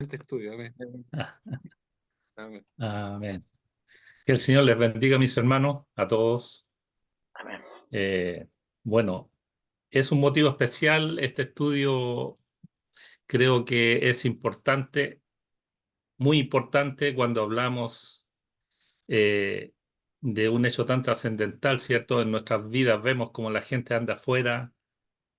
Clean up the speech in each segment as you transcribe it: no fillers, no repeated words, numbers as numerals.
este estudio. Amén. Amén. Amén. Que el Señor les bendiga, mis hermanos, a todos. Amén. Bueno, es un motivo especial. Este estudio creo que es importante, muy importante cuando hablamos eh, de un hecho tan trascendental, ¿cierto? En nuestras vidas vemos como la gente anda afuera.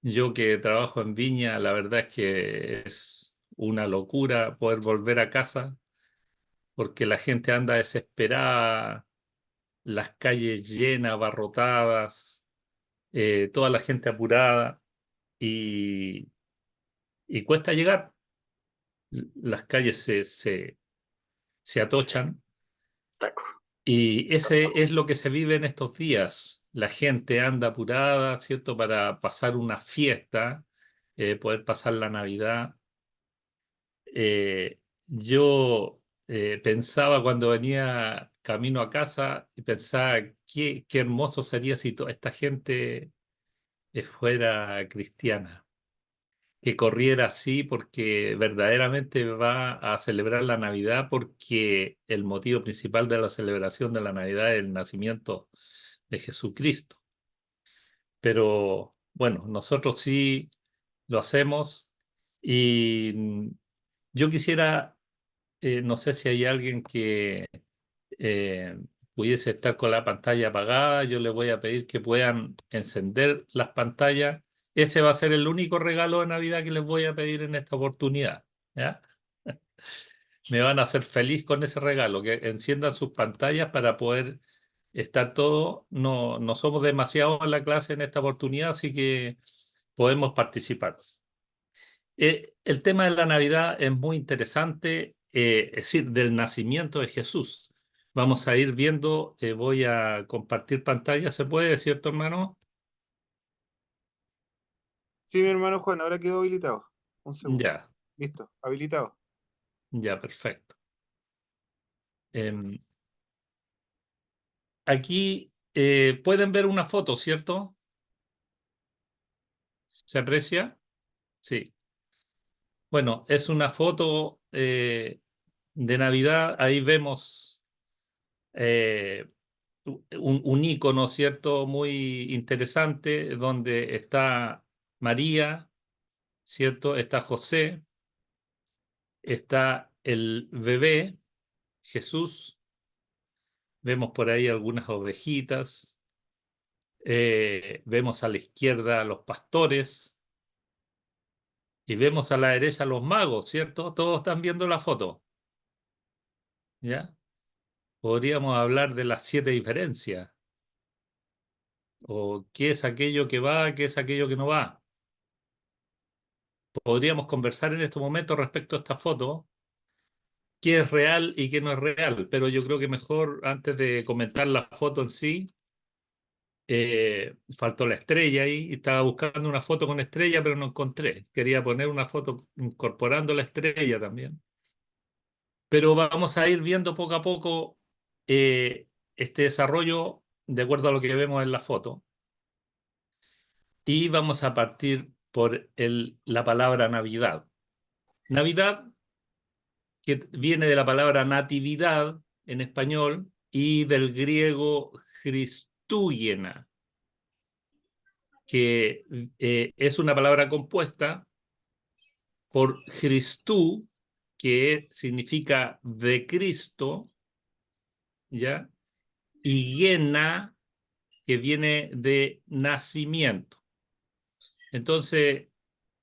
Yo que trabajo en Viña, la verdad es que es una locura poder volver a casa porque la gente anda desesperada, las calles llenas, abarrotadas, toda la gente apurada y, y cuesta llegar. Las calles se atochan Taco. y ese es lo que se vive en estos días. La gente anda apurada, ¿cierto? Para pasar una fiesta, poder pasar la Navidad. Yo pensaba cuando venía camino a casa y pensaba qué hermoso sería si toda esta gente fuera cristiana, que corriera así porque verdaderamente va a celebrar la Navidad porque el motivo principal de la celebración de la Navidad es el nacimiento de Jesucristo. Pero bueno, nosotros sí lo hacemos y yo quisiera, no sé si hay alguien que eh, pudiese estar con la pantalla apagada, yo les voy a pedir que puedan encender las pantallas. Ese va a ser el único regalo de Navidad que les voy a pedir en esta oportunidad, ¿ya? Me van a hacer feliz con ese regalo, que enciendan sus pantallas para poder estar todos. No, no somos demasiados en la clase en esta oportunidad, así que podemos participar. El tema de la Navidad es muy interesante, es decir, del nacimiento de Jesús. Vamos a ir viendo, voy a compartir pantalla, ¿se puede, cierto, hermano? Sí, mi hermano Juan, ahora quedó habilitado. Un segundo. Ya, Listo, habilitado. ya, perfecto. Em, Aquí pueden ver una foto, ¿cierto? ¿Se aprecia? Sí. Bueno, es una foto de Navidad, ahí vemos eh, un ícono, ¿cierto? Muy interesante, donde está María, ¿cierto? Está José, está el bebé, Jesús, vemos por ahí algunas ovejitas, vemos a la izquierda a los pastores y vemos a la derecha a los magos, ¿cierto? Todos están viendo la foto, ¿ya? Podríamos hablar de las 7 diferencias, o qué es aquello que va, qué es aquello que no va. Podríamos conversar en este momento respecto a esta foto, qué es real y qué no es real, pero yo creo que mejor, antes de comentar la foto en sí, faltó la estrella ahí, estaba buscando una foto con estrella, pero no encontré. Quería poner una foto incorporando la estrella también. Pero vamos a ir viendo poco a poco este desarrollo de acuerdo a lo que vemos en la foto. Y vamos a partir por la palabra Navidad. Navidad, que viene de la palabra natividad en español y del griego Christúgena, que es una palabra compuesta por Christú, que significa de Cristo, ¿ya? Y Gena, que viene de nacimiento. Entonces,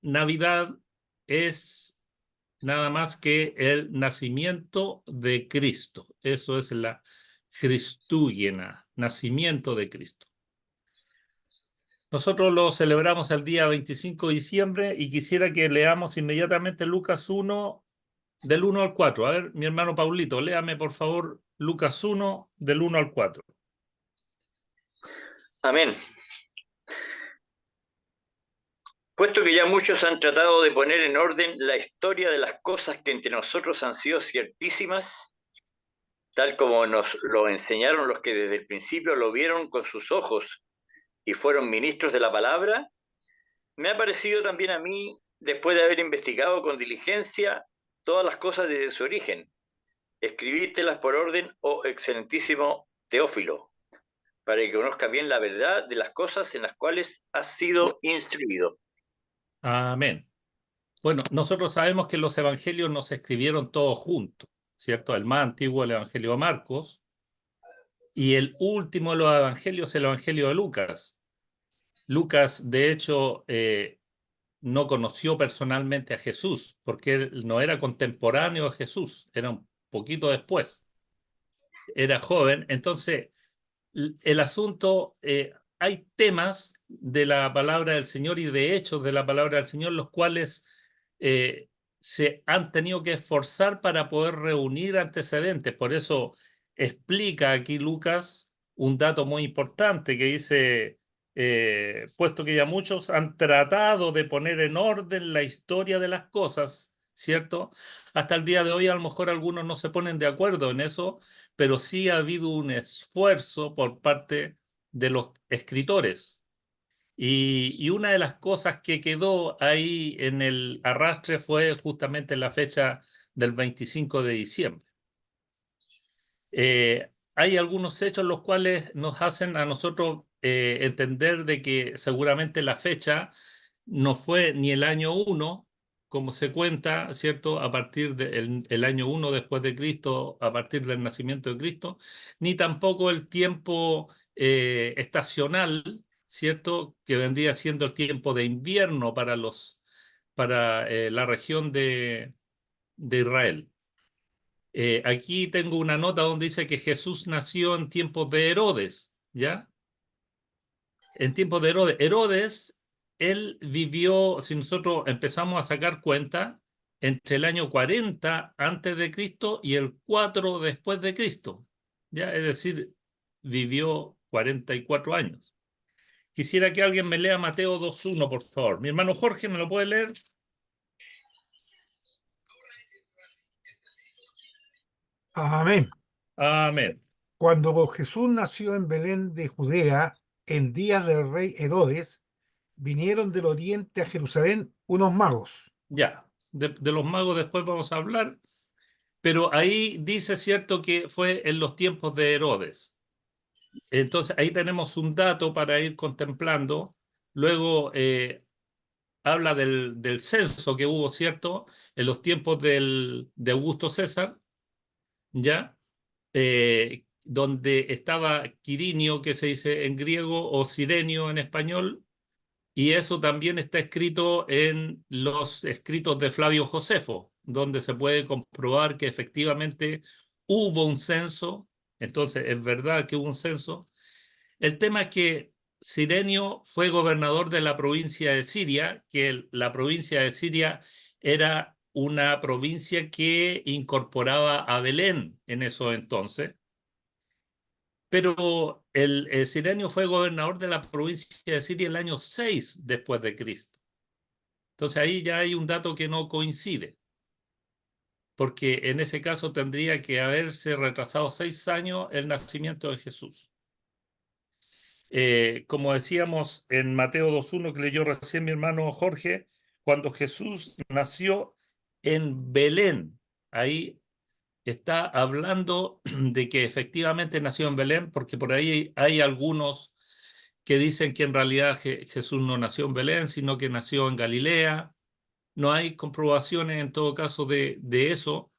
Navidad es nada más que el nacimiento de Cristo. Eso es la Christúgena, nacimiento de Cristo. Nosotros lo celebramos el día 25 de diciembre y quisiera que leamos inmediatamente Lucas 1, del 1 al 4. A ver, mi hermano Paulito, léame por favor Lucas 1, del 1 al 4. Amén. Puesto que ya muchos han tratado de poner en orden la historia de las cosas que entre nosotros han sido ciertísimas, tal como nos lo enseñaron los que desde el principio lo vieron con sus ojos y fueron ministros de la palabra, me ha parecido también a mí, después de haber investigado con diligencia, todas las cosas desde su origen. Escribítelas por orden, oh excelentísimo Teófilo, para que conozca bien la verdad de las cosas en las cuales has sido instruido. Amén. Bueno, nosotros sabemos que los evangelios no se escribieron todos juntos, ¿cierto? El más antiguo, el Evangelio de Marcos, y el último de los evangelios, el Evangelio de Lucas. Lucas, de hecho, no conoció personalmente a Jesús, porque él no era contemporáneo de Jesús, era un poquito después, era joven. Entonces, el asunto, hay temas de la palabra del Señor y de hechos de la palabra del Señor, los cuales se han tenido que esforzar para poder reunir antecedentes. Por eso explica aquí Lucas un dato muy importante que dice, puesto que ya muchos han tratado de poner en orden la historia de las cosas, ¿cierto? Hasta el día de hoy a lo mejor algunos no se ponen de acuerdo en eso, pero sí ha habido un esfuerzo por parte de los escritores. Y una de las cosas que quedó ahí en el arrastre fue justamente la fecha del 25 de diciembre. Hay algunos hechos los cuales nos hacen a nosotros entender de que seguramente la fecha no fue ni el año 1, como se cuenta, ¿cierto? A partir del el año 1 después de Cristo, a partir del nacimiento de Cristo, ni tampoco el tiempo estacional, ¿cierto? Que vendría siendo el tiempo de invierno para la región de Israel. Aquí tengo una nota donde dice que Jesús nació en tiempos de Herodes, ¿ya? En tiempos de Herodes. Herodes, él vivió, si nosotros empezamos a sacar cuenta, entre el año 40 antes de Cristo y el 4 después de Cristo, ¿ya? Es decir, vivió 44 años. Quisiera que alguien me lea Mateo 2.1, por favor. Mi hermano Jorge, ¿me lo puede leer? Amén. Amén. Cuando Jesús nació en Belén de Judea, en días del rey Herodes, vinieron del oriente a Jerusalén unos magos. Ya, de los magos después vamos a hablar, pero ahí dice, cierto, que fue en los tiempos de Herodes. Entonces ahí tenemos un dato para ir contemplando. Luego habla del censo que hubo, ¿cierto? En los tiempos de Augusto César, ¿ya? Donde estaba Quirinio, que se dice en griego, o Cirenio en español, y eso también está escrito en los escritos de Flavio Josefo, donde se puede comprobar que efectivamente hubo un censo. Entonces es verdad que hubo un censo. El tema es que Cirenio fue gobernador de la provincia de Siria, que la provincia de Siria era una provincia que incorporaba a Belén en esos entonces, pero el Cirenio fue gobernador de la provincia de Siria el año 6 después de Cristo. Entonces ahí ya hay un dato que no coincide, porque en ese caso tendría que haberse retrasado 6 años el nacimiento de Jesús. Como decíamos en Mateo 2.1 que leyó recién mi hermano Jorge, cuando Jesús nació en Belén, ahí está hablando de que efectivamente nació en Belén, porque por ahí hay algunos que dicen que en realidad Jesús no nació en Belén, sino que nació en Galilea. No hay comprobaciones en todo caso de eso,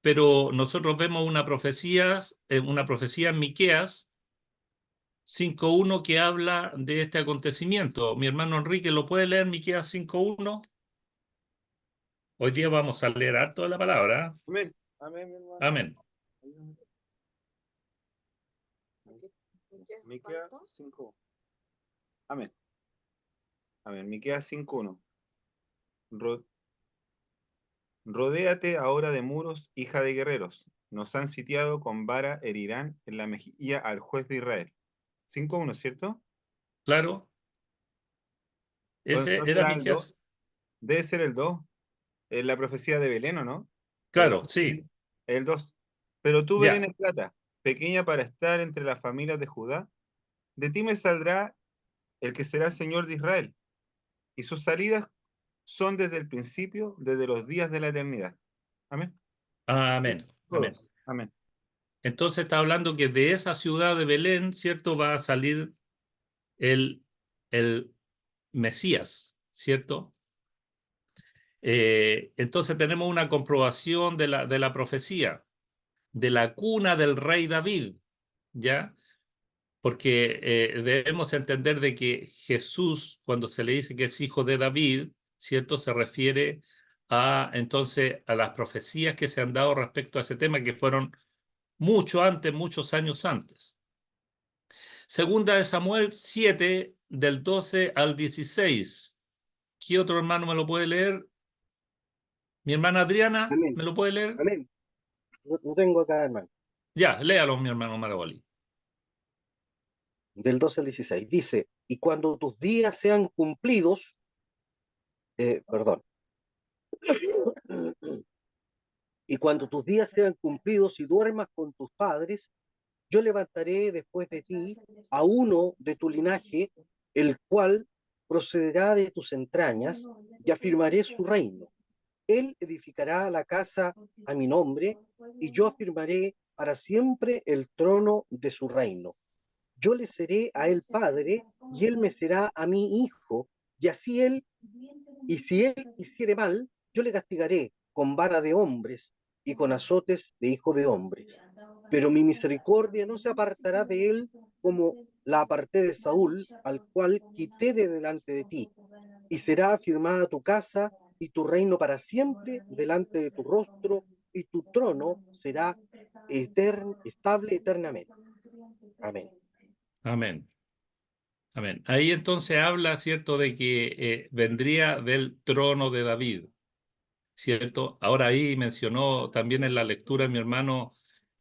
pero nosotros vemos una profecía en Miqueas 5.1 que habla de este acontecimiento. Mi hermano Enrique, ¿lo puede leer Miqueas 5.1? Hoy día vamos a leer harto de la palabra. Amén. Amén, mi hermano. Amén. Miqueas 5. Amén. Amén. Miqueas 5.1. Rodéate ahora de muros, hija de guerreros. Nos han sitiado con vara, herirán en la mejilla al juez de Israel. 5.1, ¿cierto? Claro, Entonces, ese ¿no era será el 2? Miqueas. Debe ser el 2. Es la profecía de Belén, ¿o no? Claro, sí, El 2. Pero tú, Belén ya. Efrata, pequeña para estar entre las familias de Judá, de ti me saldrá el que será Señor de Israel, y sus salidas son desde el principio, desde los días de la eternidad. Amén. Amén. Amén. Todos. Amén. Entonces está hablando que de esa ciudad de Belén, ¿cierto? Va a salir el Mesías, ¿cierto? Entonces tenemos una comprobación de la profecía, de la cuna del rey David, ¿ya? Porque debemos entender de que Jesús, cuando se le dice que es hijo de David, ¿cierto? Se refiere entonces a las profecías que se han dado respecto a ese tema, que fueron mucho antes, muchos años antes. Segunda de Samuel 7, del 12 al 16. ¿Qué otro hermano me lo puede leer? Mi hermana Adriana, Amén. ¿me lo puede leer? Amén. Lo tengo acá, hermano. Ya, léalo, mi hermano Maragoli. Del 12 al 16. Dice, y cuando tus días sean cumplidos, perdón, y cuando tus días sean cumplidos y duermas con tus padres, yo levantaré después de ti a uno de tu linaje, el cual procederá de tus entrañas, y afirmaré su reino. Él edificará la casa a mi nombre, y yo afirmaré para siempre el trono de su reino. Yo le seré a él padre, y él me será a mí hijo, y así y si él hiciere mal, yo le castigaré con vara de hombres y con azotes de hijo de hombres. Pero mi misericordia no se apartará de él como la aparté de Saúl, al cual quité de delante de ti, y será afirmada tu casa y tu reino para siempre delante de tu rostro, y tu trono será estable eternamente. Amén. Amén. Amén. Ahí entonces habla, ¿cierto?, de que vendría del trono de David, ¿cierto? Ahora ahí mencionó también en la lectura mi hermano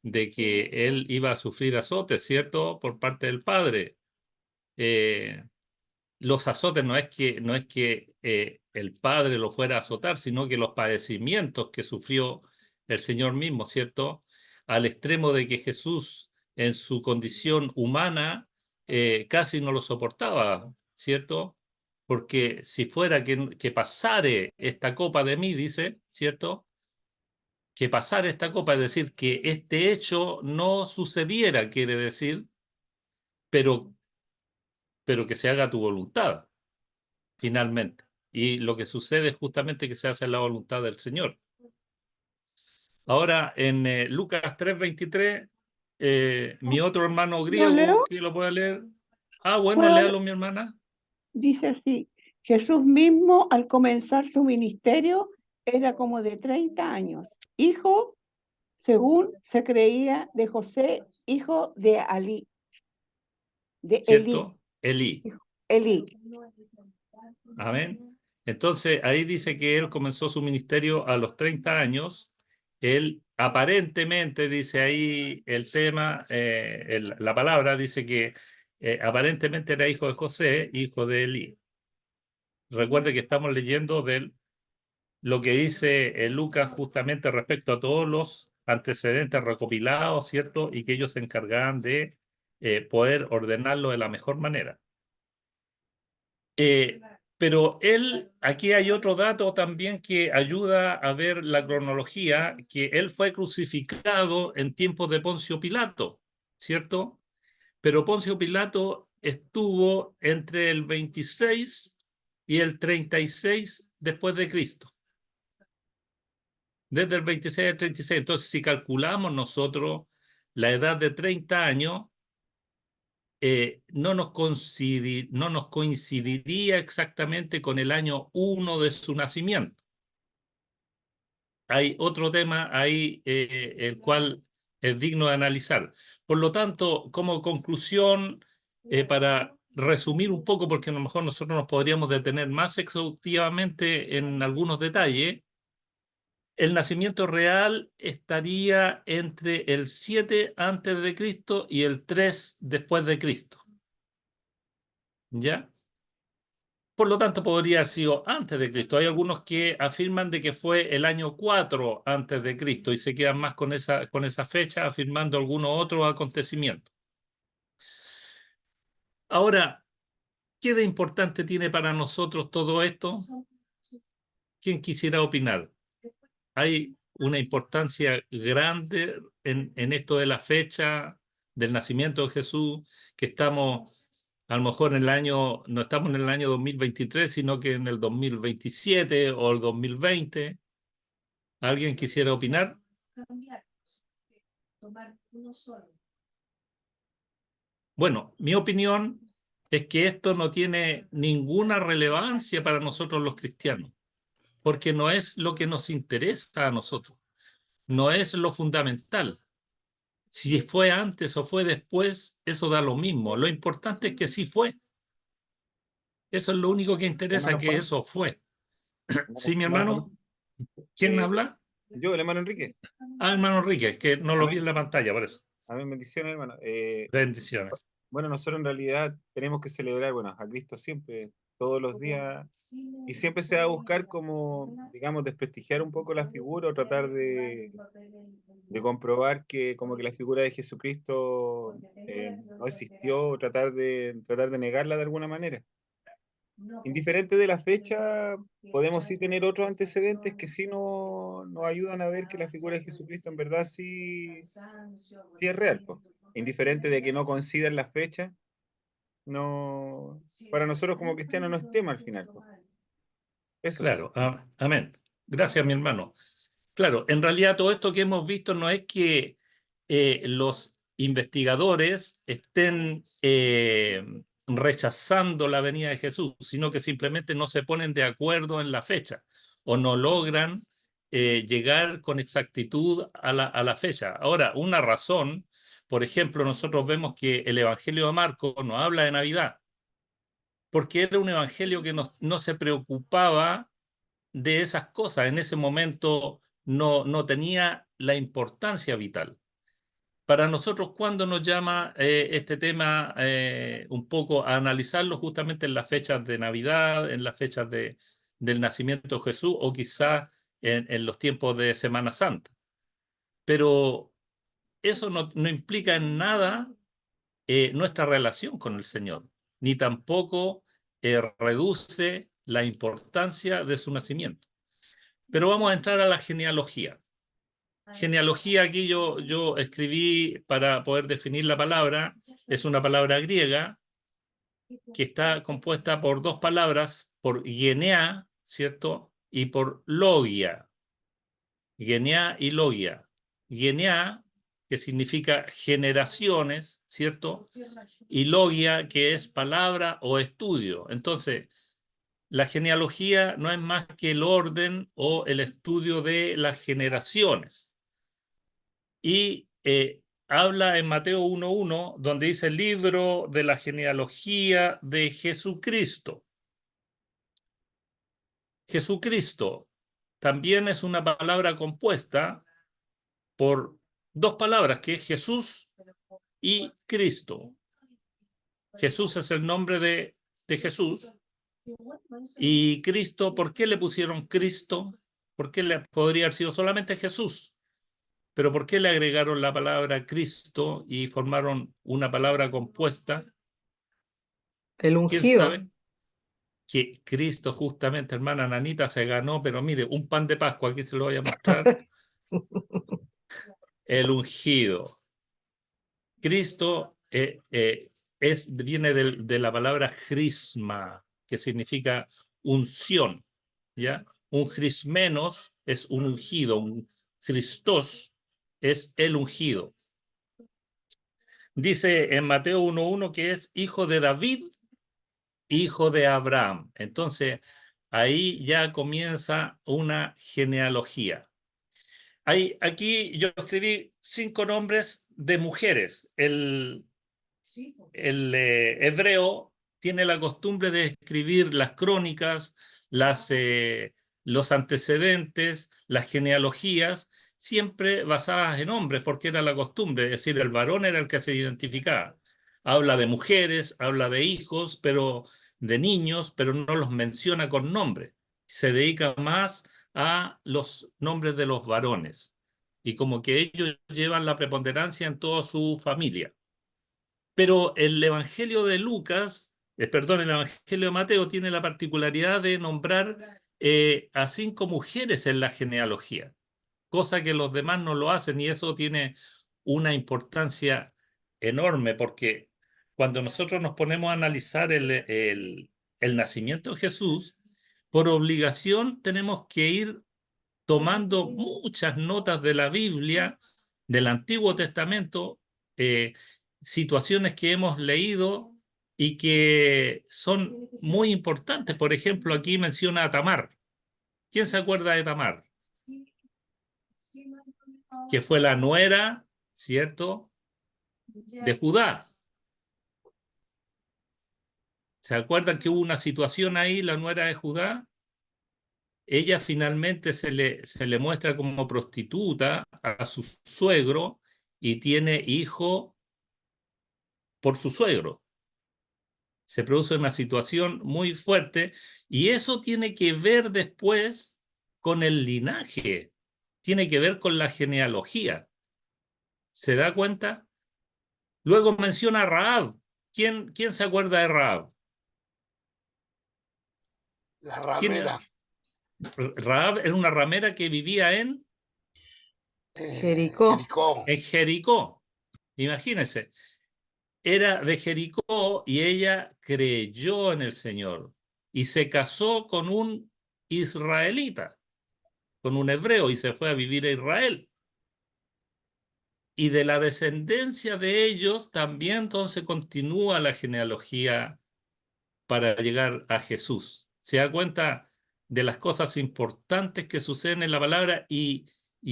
de que él iba a sufrir azotes, ¿cierto?, por parte del Padre. Los azotes no es que el Padre lo fuera a azotar, sino que los padecimientos que sufrió el Señor mismo, ¿cierto? Al extremo de que Jesús en su condición humana casi no lo soportaba, ¿cierto? Porque si fuera que pasare esta copa de mí, dice, ¿cierto? Que pasare esta copa, es decir, que este hecho no sucediera, quiere decir, pero, pero que se haga tu voluntad, finalmente. Y lo que sucede es justamente que se hace la voluntad del Señor. Ahora, en Lucas 3:23, mi otro hermano ¿Lo griego, leo? que lo pueda leer. Ah, bueno, ¿Puedo? léalo, mi hermana. Dice así, Jesús mismo al comenzar su ministerio era como de 30 años, hijo, según se creía, de José, hijo de Elí, ¿Cierto? Elí. Elí. Amén. Entonces, ahí dice que él comenzó su ministerio a los 30 años. Él aparentemente, dice ahí el tema, la palabra dice que aparentemente era hijo de José, hijo de Elí. Recuerde que estamos leyendo lo que dice Lucas justamente respecto a todos los antecedentes recopilados, ¿cierto? Y que ellos se encargaban de poder ordenarlo de la mejor manera. Pero aquí hay otro dato también que ayuda a ver la cronología, que él fue crucificado en tiempos de Poncio Pilato, ¿cierto? Pero Poncio Pilato estuvo entre el 26 y el 36 después de Cristo. Desde el 26 al 36. Entonces, si calculamos nosotros la edad de 30 años, no nos coincidiría exactamente con el año 1 de su nacimiento. Hay otro tema ahí, el cual es digno de analizar. Por lo tanto, como conclusión, para resumir un poco, porque a lo mejor nosotros nos podríamos detener más exhaustivamente en algunos detalles, el nacimiento real estaría entre el 7 antes de Cristo y el 3 después de Cristo. ¿Ya? Por lo tanto, podría haber sido antes de Cristo. Hay algunos que afirman de que fue el año 4 antes de Cristo y se quedan más con esa fecha, afirmando algunos otros acontecimientos. Ahora, ¿qué de importante tiene para nosotros todo esto? ¿Quién quisiera opinar? Hay una importancia grande en esto de la fecha del nacimiento de Jesús, que estamos a lo mejor en el año, no estamos en el año 2023, sino que en el 2027 o el 2020. ¿Alguien quisiera opinar? Bueno, mi opinión es que esto no tiene ninguna relevancia para nosotros los cristianos, porque no es lo que nos interesa a nosotros, no es lo fundamental. Si fue antes o fue después, eso da lo mismo. Lo importante es que sí fue. Eso es lo único que interesa, Hermano que Juan, eso fue. ¿Sí, mi hermano hermano? Juan, ¿Quién habla? yo, el hermano Enrique. Ah, hermano Enrique, que no lo vi Amén. en la pantalla, por eso. Amén, bendiciones, hermano. Bendiciones. Bueno, nosotros en realidad tenemos que celebrar, bueno, a Cristo siempre, todos los días, y siempre se va a buscar como, digamos, desprestigiar un poco la figura o tratar de comprobar que como que la figura de Jesucristo no existió, o tratar de negarla de alguna manera. Indiferente de la fecha, podemos sí tener otros antecedentes que sí nos ayudan a ver que la figura de Jesucristo en verdad sí es real, pues. Indiferente de que no coincidan las fechas, no, para nosotros como cristianos no es tema al final, pues. Eso. Claro, amén. Gracias, mi hermano. Claro, en realidad todo esto que hemos visto no es que los investigadores estén rechazando la venida de Jesús, sino que simplemente no se ponen de acuerdo en la fecha o no logran llegar con exactitud a la fecha. Ahora, una razón, por ejemplo, nosotros vemos que el Evangelio de Marcos no habla de Navidad, porque era un evangelio que no se preocupaba de esas cosas. En ese momento no tenía la importancia vital. Para nosotros, ¿cuándo nos llama este tema un poco a analizarlo? Justamente en las fechas de Navidad, en las fechas del nacimiento de Jesús o quizás en los tiempos de Semana Santa. Pero eso no implica en nada nuestra relación con el Señor, ni tampoco reduce la importancia de su nacimiento. Pero vamos a entrar a la genealogía. Genealogía, aquí yo escribí para poder definir la palabra, es una palabra griega que está compuesta por dos palabras, por genea, ¿cierto? Y por logia. Genea y logia. Genea, que significa generaciones, ¿cierto? Y logia, que es palabra o estudio. Entonces, la genealogía no es más que el orden o el estudio de las generaciones. Y habla en Mateo 1:1, donde dice el libro de la genealogía de Jesucristo. Jesucristo también es una palabra compuesta por dos palabras, que es Jesús y Cristo. Jesús es el nombre de Jesús. Y Cristo, ¿por qué le pusieron Cristo? ¿Por qué le podría haber sido solamente Jesús? Pero ¿por qué le agregaron la palabra Cristo y formaron una palabra compuesta? El ¿Quién ungido. sabe? Que Cristo justamente, hermana Nanita, se ganó, pero mire, un pan de Pascua, aquí se lo voy a mostrar. El ungido. Cristo viene de la palabra crisma, que significa unción, ¿ya? Un crismenos es un ungido, un Christos es el ungido. Dice en Mateo 1:1 que es hijo de David, hijo de Abraham. Entonces, ahí ya comienza una genealogía. Aquí yo escribí 5 nombres de mujeres. El hebreo tiene la costumbre de escribir las crónicas, los antecedentes, las genealogías, siempre basadas en hombres, porque era la costumbre, es decir, el varón era el que se identificaba. Habla de mujeres, habla de hijos, pero de niños, pero no los menciona con nombre. Se dedica más a los nombres de los varones. Y como que ellos llevan la preponderancia en toda su familia. Pero el Evangelio de Lucas, el Evangelio de Mateo tiene la particularidad de nombrar a 5 mujeres en la genealogía, cosa que los demás no lo hacen, y eso tiene una importancia enorme, porque cuando nosotros nos ponemos a analizar el nacimiento de Jesús, por obligación tenemos que ir tomando muchas notas de la Biblia, del Antiguo Testamento, situaciones que hemos leído y que son muy importantes. Por ejemplo, aquí menciona a Tamar. ¿Quién se acuerda de Tamar? Que fue la nuera, ¿cierto?, de Judá. ¿Se acuerdan que hubo una situación ahí, la nuera de Judá? Ella finalmente se le muestra como prostituta a su suegro y tiene hijo por su suegro. Se produce una situación muy fuerte y eso tiene que ver después con el linaje, tiene que ver con la genealogía. ¿Se da cuenta? Luego menciona a Rahab. ¿Quién se acuerda de Rahab? La ramera. Rahab era una ramera que vivía en Jericó. Jericó. Imagínense, era de Jericó y ella creyó en el Señor y se casó con un israelita, con un hebreo, y se fue a vivir a Israel. Y de la descendencia de ellos también entonces continúa la genealogía para llegar a Jesús. Se da cuenta de las cosas importantes que suceden en la palabra y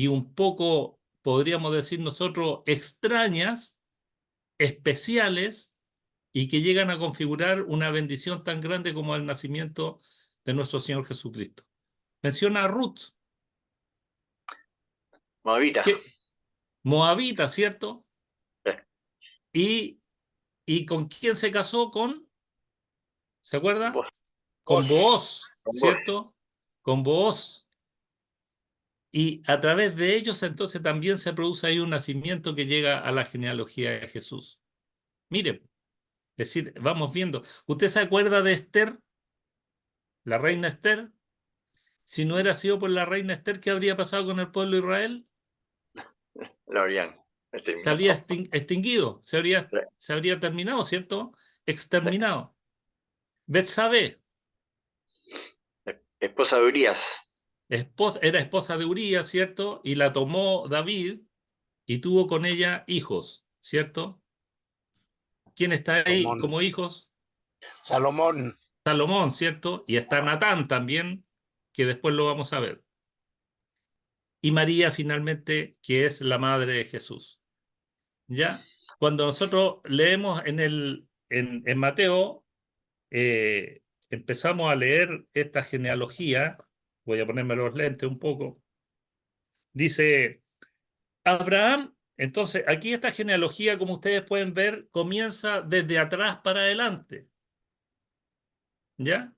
un poco, podríamos decir nosotros, extrañas, especiales, y que llegan a configurar una bendición tan grande como el nacimiento de nuestro Señor Jesucristo. Menciona a Ruth. Moabita. Moabita, ¿cierto? ¿Y con quién se casó? ¿Se acuerda? Con Booz, ¿cierto? Con Booz. Y a través de ellos entonces también se produce ahí un nacimiento que llega a la genealogía de Jesús. Mire, es decir, vamos viendo. ¿Usted se acuerda de Esther? La reina Esther. Si no hubiera sido por la reina Esther, ¿qué habría pasado con el pueblo de Israel? Lo habrían Se habría extinguido, se habría terminado, ¿cierto? Exterminado. Betsabé. Esposa de Urías. Era esposa de Urías, ¿cierto? Y la tomó David y tuvo con ella hijos, ¿cierto? ¿Quién está ahí Salomón. como hijos? Salomón. Salomón, ¿cierto? Y está Natán también, que después lo vamos a ver. Y María finalmente, que es la madre de Jesús. ¿Ya? Cuando nosotros leemos en Mateo, empezamos a leer esta genealogía, voy a ponerme los lentes un poco, dice Abraham. Entonces, aquí esta genealogía, como ustedes pueden ver, comienza desde atrás para adelante. ¿Ya?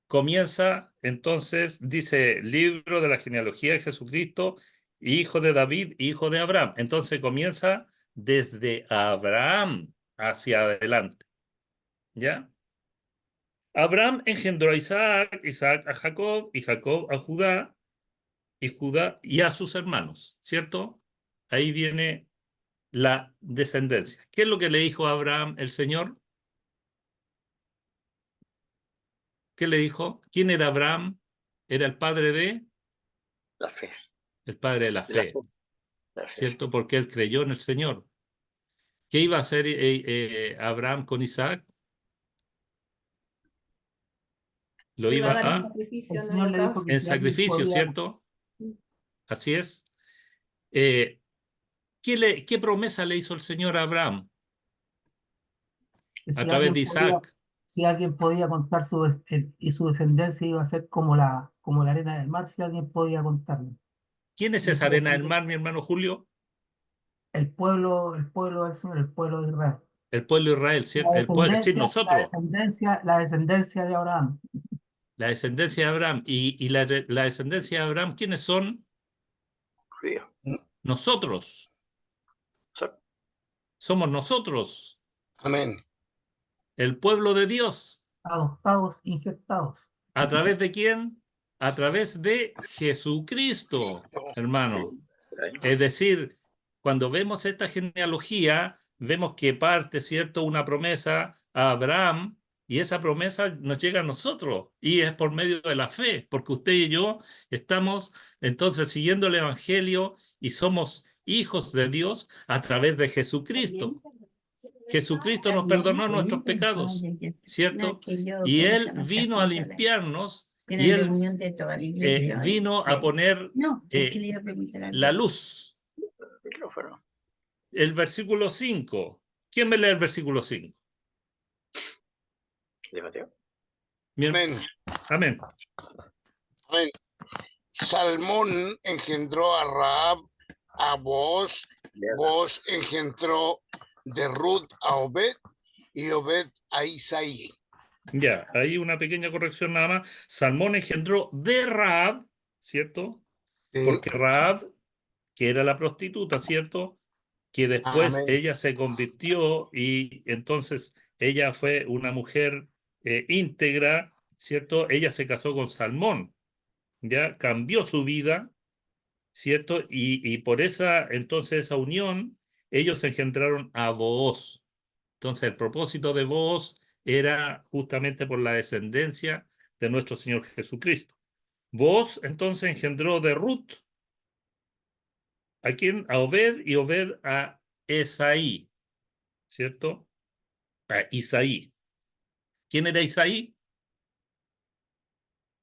Comienza, entonces, dice, libro de la genealogía de Jesucristo, hijo de David, hijo de Abraham. Entonces comienza desde Abraham hacia adelante. ¿Ya? Abraham engendró a Isaac, Isaac a Jacob, y Jacob a Judá, y Judá y a sus hermanos, ¿cierto? Ahí viene la descendencia. ¿Qué es lo que le dijo a Abraham el Señor? ¿Qué le dijo? ¿Quién era Abraham? Era el padre de... La fe. El padre de la fe, ¿cierto? Porque él creyó en el Señor. ¿Qué iba a hacer Abraham con Isaac? Lo iba a... En sacrificio, ¿cierto? Así es. ¿Qué promesa le hizo el Señor a Abraham? A través de Isaac. Si alguien podía contar y su descendencia iba a ser como la arena del mar, si alguien podía contarlo. ¿Quién es esa arena del mar, mi hermano Julio? El pueblo del Señor, el pueblo de Israel. El pueblo de Israel, ¿cierto? El pueblo, es decir, nosotros. La descendencia de Abraham. La descendencia de Abraham. ¿Y la descendencia de Abraham, quiénes son? Judío. Nosotros. Somos nosotros. Amén. El pueblo de Dios. Adoptados, injertados. ¿A través de quién? A través de Jesucristo, hermano. Es decir, cuando vemos esta genealogía, vemos que parte, ¿cierto?, una promesa a Abraham, y esa promesa nos llega a nosotros, y es por medio de la fe, porque usted y yo estamos entonces siguiendo el Evangelio y somos hijos de Dios a través de Jesucristo. Jesucristo nos perdonó nuestros pecados, ¿cierto? Y Él vino a limpiarnos, y Él vino a poner la luz. El versículo 5. ¿Quién me lee el versículo 5? ¿De Mateo? Amén. Amén. Amén. Salmón engendró a Rahab, a Booz, Booz engendró de Ruth a Obed, y Obed a Isaí. Ya, ahí una pequeña corrección nada más. Salmón engendró de Rahab, ¿cierto? Sí. Porque Rahab, que era la prostituta, ¿cierto?, que después Amén. ella se convirtió y entonces ella fue una mujer íntegra, ¿cierto? Ella se casó con Salmón, ya cambió su vida, ¿cierto? Y por entonces esa unión, ellos engendraron a Booz. Entonces el propósito de Booz era justamente por la descendencia de nuestro Señor Jesucristo. Booz entonces engendró de Ruth, ¿a quién? A Obed, y Obed a Esaí, ¿cierto? A Isaí. ¿Quién era Isaí?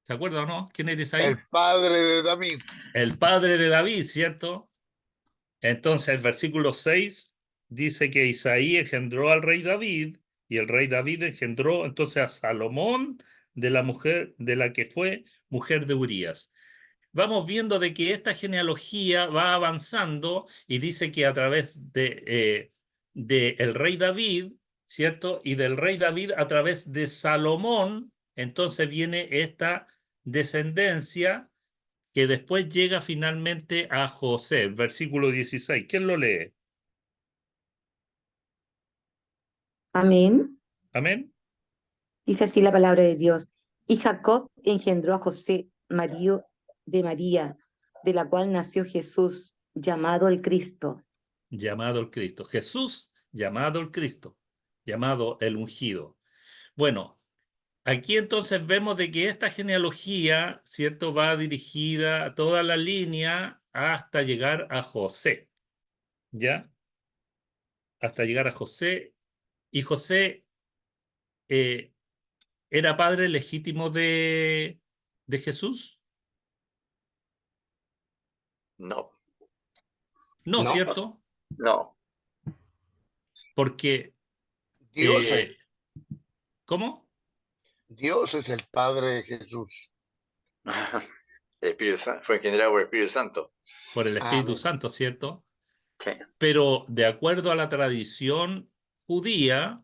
¿Se acuerda o no? ¿Quién era Isaí? El padre de David. El padre de David, ¿cierto? Entonces el versículo 6 dice que Isaí engendró al rey David, y el rey David engendró entonces a Salomón, de la mujer de la que fue mujer de Urías. Vamos viendo de que esta genealogía va avanzando y dice que a través de el rey David, ¿cierto? Y del rey David a través de Salomón, entonces viene esta descendencia que después llega finalmente a José, versículo 16. ¿Quién lo lee? Amén. Amén. Dice así la palabra de Dios. Y Jacob engendró a José, marido de María, de la cual nació Jesús, llamado el Cristo. Llamado el Cristo. Jesús, llamado el Cristo, llamado el ungido. Bueno, aquí entonces vemos de que esta genealogía, ¿cierto?, va dirigida a toda la línea hasta llegar a José, ¿ya? Hasta llegar a José. Y José era padre legítimo de Jesús. No. No, No. ¿cierto? No. Dios, Porque, ¿cómo? Dios es el padre de Jesús. El Espíritu Santo fue generado por el Espíritu Santo. Por el Espíritu Amén. Santo, ¿cierto? Sí. Pero de acuerdo a la tradición judía,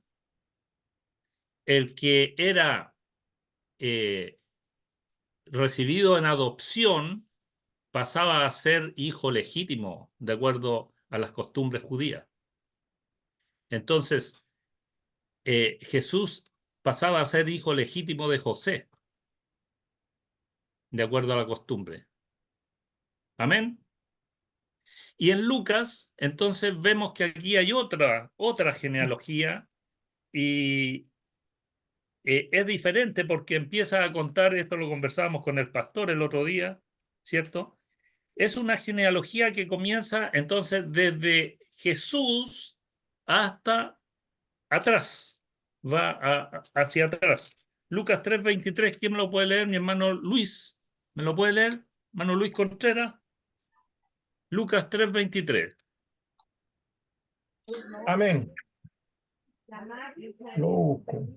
el que era recibido en adopción pasaba a ser hijo legítimo, de acuerdo a las costumbres judías. Entonces, Jesús pasaba a ser hijo legítimo de José, de acuerdo a la costumbre. Amén. Y en Lucas, entonces vemos que aquí hay otra genealogía, y es diferente porque empieza a contar, esto lo conversábamos con el pastor el otro día, ¿cierto? Es una genealogía que comienza entonces desde Jesús hasta atrás, va hacia atrás. Lucas 3:23, ¿quién me lo puede leer? Mi hermano Luis, ¿me lo puede leer? Hermano Luis Contreras. Lucas 3:23. Amén. Lo busco.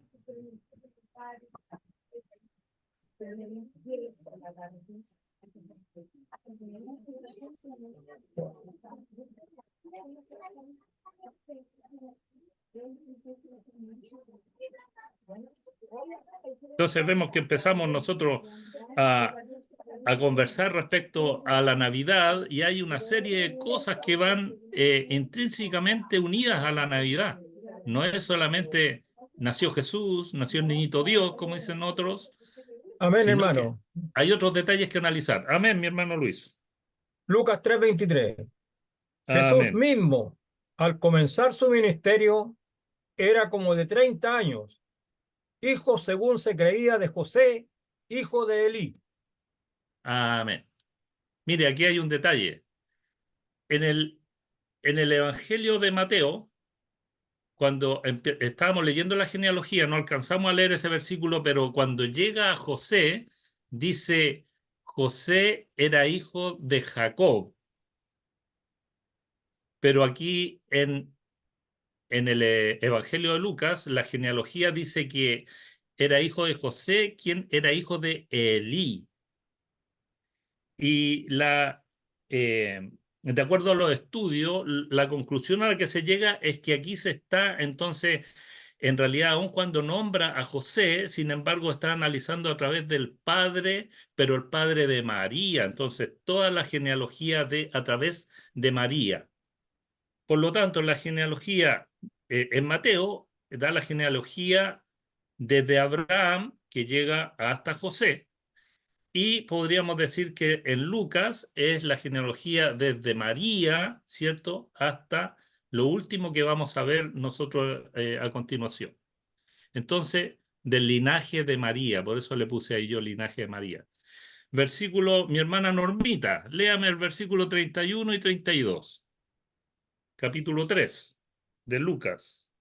Entonces vemos que empezamos nosotros a conversar respecto a la Navidad, y hay una serie de cosas que van intrínsecamente unidas a la Navidad. No es solamente nació Jesús, nació el niñito Dios, como dicen otros, Amén, sino que hermano. hay otros detalles que analizar. Amén, mi hermano Luis. Lucas 3:23. Jesús Amén. mismo, al comenzar su ministerio, era como de 30 años, hijo según se creía de José, hijo de Elí. Amén. Mire, aquí hay un detalle. En el Evangelio de Mateo, cuando estábamos leyendo la genealogía, no alcanzamos a leer ese versículo, pero cuando llega a José, dice, José era hijo de Jacob. Pero aquí en el Evangelio de Lucas, la genealogía dice que era hijo de José, quien era hijo de Elí. Y de acuerdo a los estudios, la conclusión a la que se llega es que aquí se está, entonces, en realidad, aun cuando nombra a José, sin embargo, está analizando a través del padre, pero el padre de María. Entonces, toda la genealogía a través de María. Por lo tanto, la genealogía en Mateo da la genealogía desde Abraham, que llega hasta José, y podríamos decir que en Lucas es la genealogía desde María, ¿cierto?, hasta lo último que vamos a ver nosotros a continuación. Entonces, del linaje de María, por eso le puse ahí yo linaje de María. Versículo, mi hermana Normita, léame el versículo 31 y 32. Capítulo 3 de Lucas.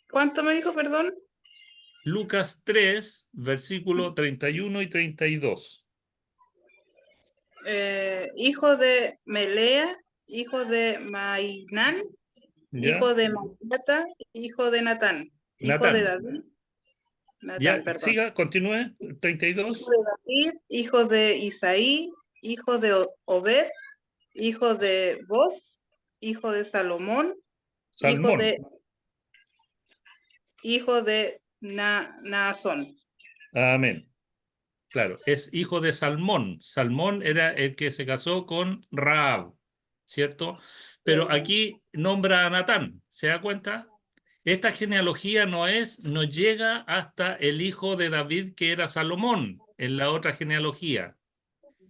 ¿Cuánto me dijo, perdón? Lucas 3, versículo 31 y 32. Hijo de Melea, hijo de Mainán, ¿Ya? hijo de Matata, hijo de Natán, hijo de Natán. David. Ya, Natán, perdón. siga, continúe. Hijo 32. de David, hijo de Isaí, hijo de Obed, hijo de Boz, hijo de Salomón, Salmón. hijo de Naasón. Amén. Claro, es hijo de Salmón. Salmón era el que se casó con Rahab, ¿cierto? Pero aquí nombra a Natán, ¿se da cuenta? Esta genealogía no llega hasta el hijo de David, que era Salomón, en la otra genealogía.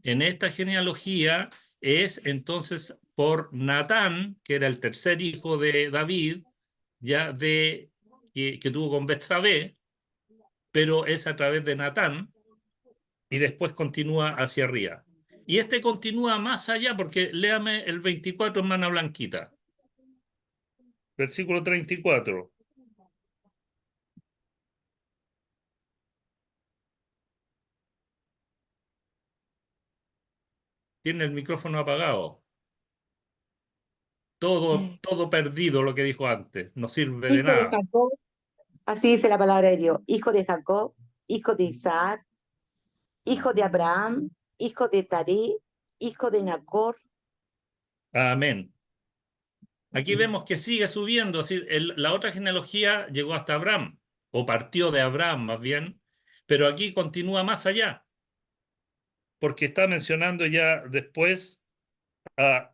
En esta genealogía es entonces por Natán, que era el tercer hijo de David, ya que tuvo con Betsabé, pero es a través de Natán, y después continúa hacia arriba. Y este continúa más allá, porque léame el 24, hermana Blanquita. Versículo 34. Tiene el micrófono apagado. Todo perdido lo que dijo antes. No sirve de Hijo de nada. Jacob, así dice la palabra de Dios, hijo de Jacob, hijo de Isaac, hijo de Abraham, hijo de Taré, hijo de Nacor. Amén. Aquí vemos que sigue subiendo. Es decir, la otra genealogía llegó hasta Abraham, o partió de Abraham más bien, pero aquí continúa más allá, porque está mencionando ya después a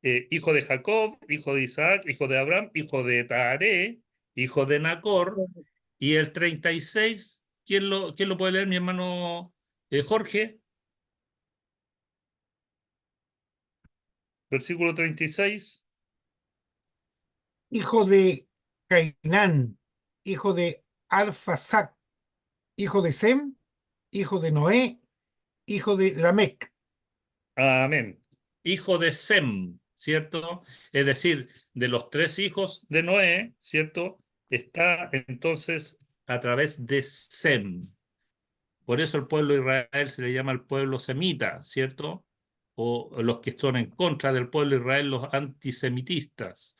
hijo de Jacob, hijo de Isaac, hijo de Abraham, hijo de Taré, hijo de Nacor, y el 36, quién lo puede leer, mi hermano Jorge? Versículo 36. Hijo de Cainán, hijo de Arfaxad, hijo de Sem, hijo de Noé, hijo de Lamec. Amén. Hijo de Sem, ¿cierto? Es decir, de los tres hijos de Noé, ¿cierto? Está entonces a través de Sem. Por eso el pueblo de Israel se le llama el pueblo semita, ¿cierto? O los que son en contra del pueblo de Israel, los antisemitistas.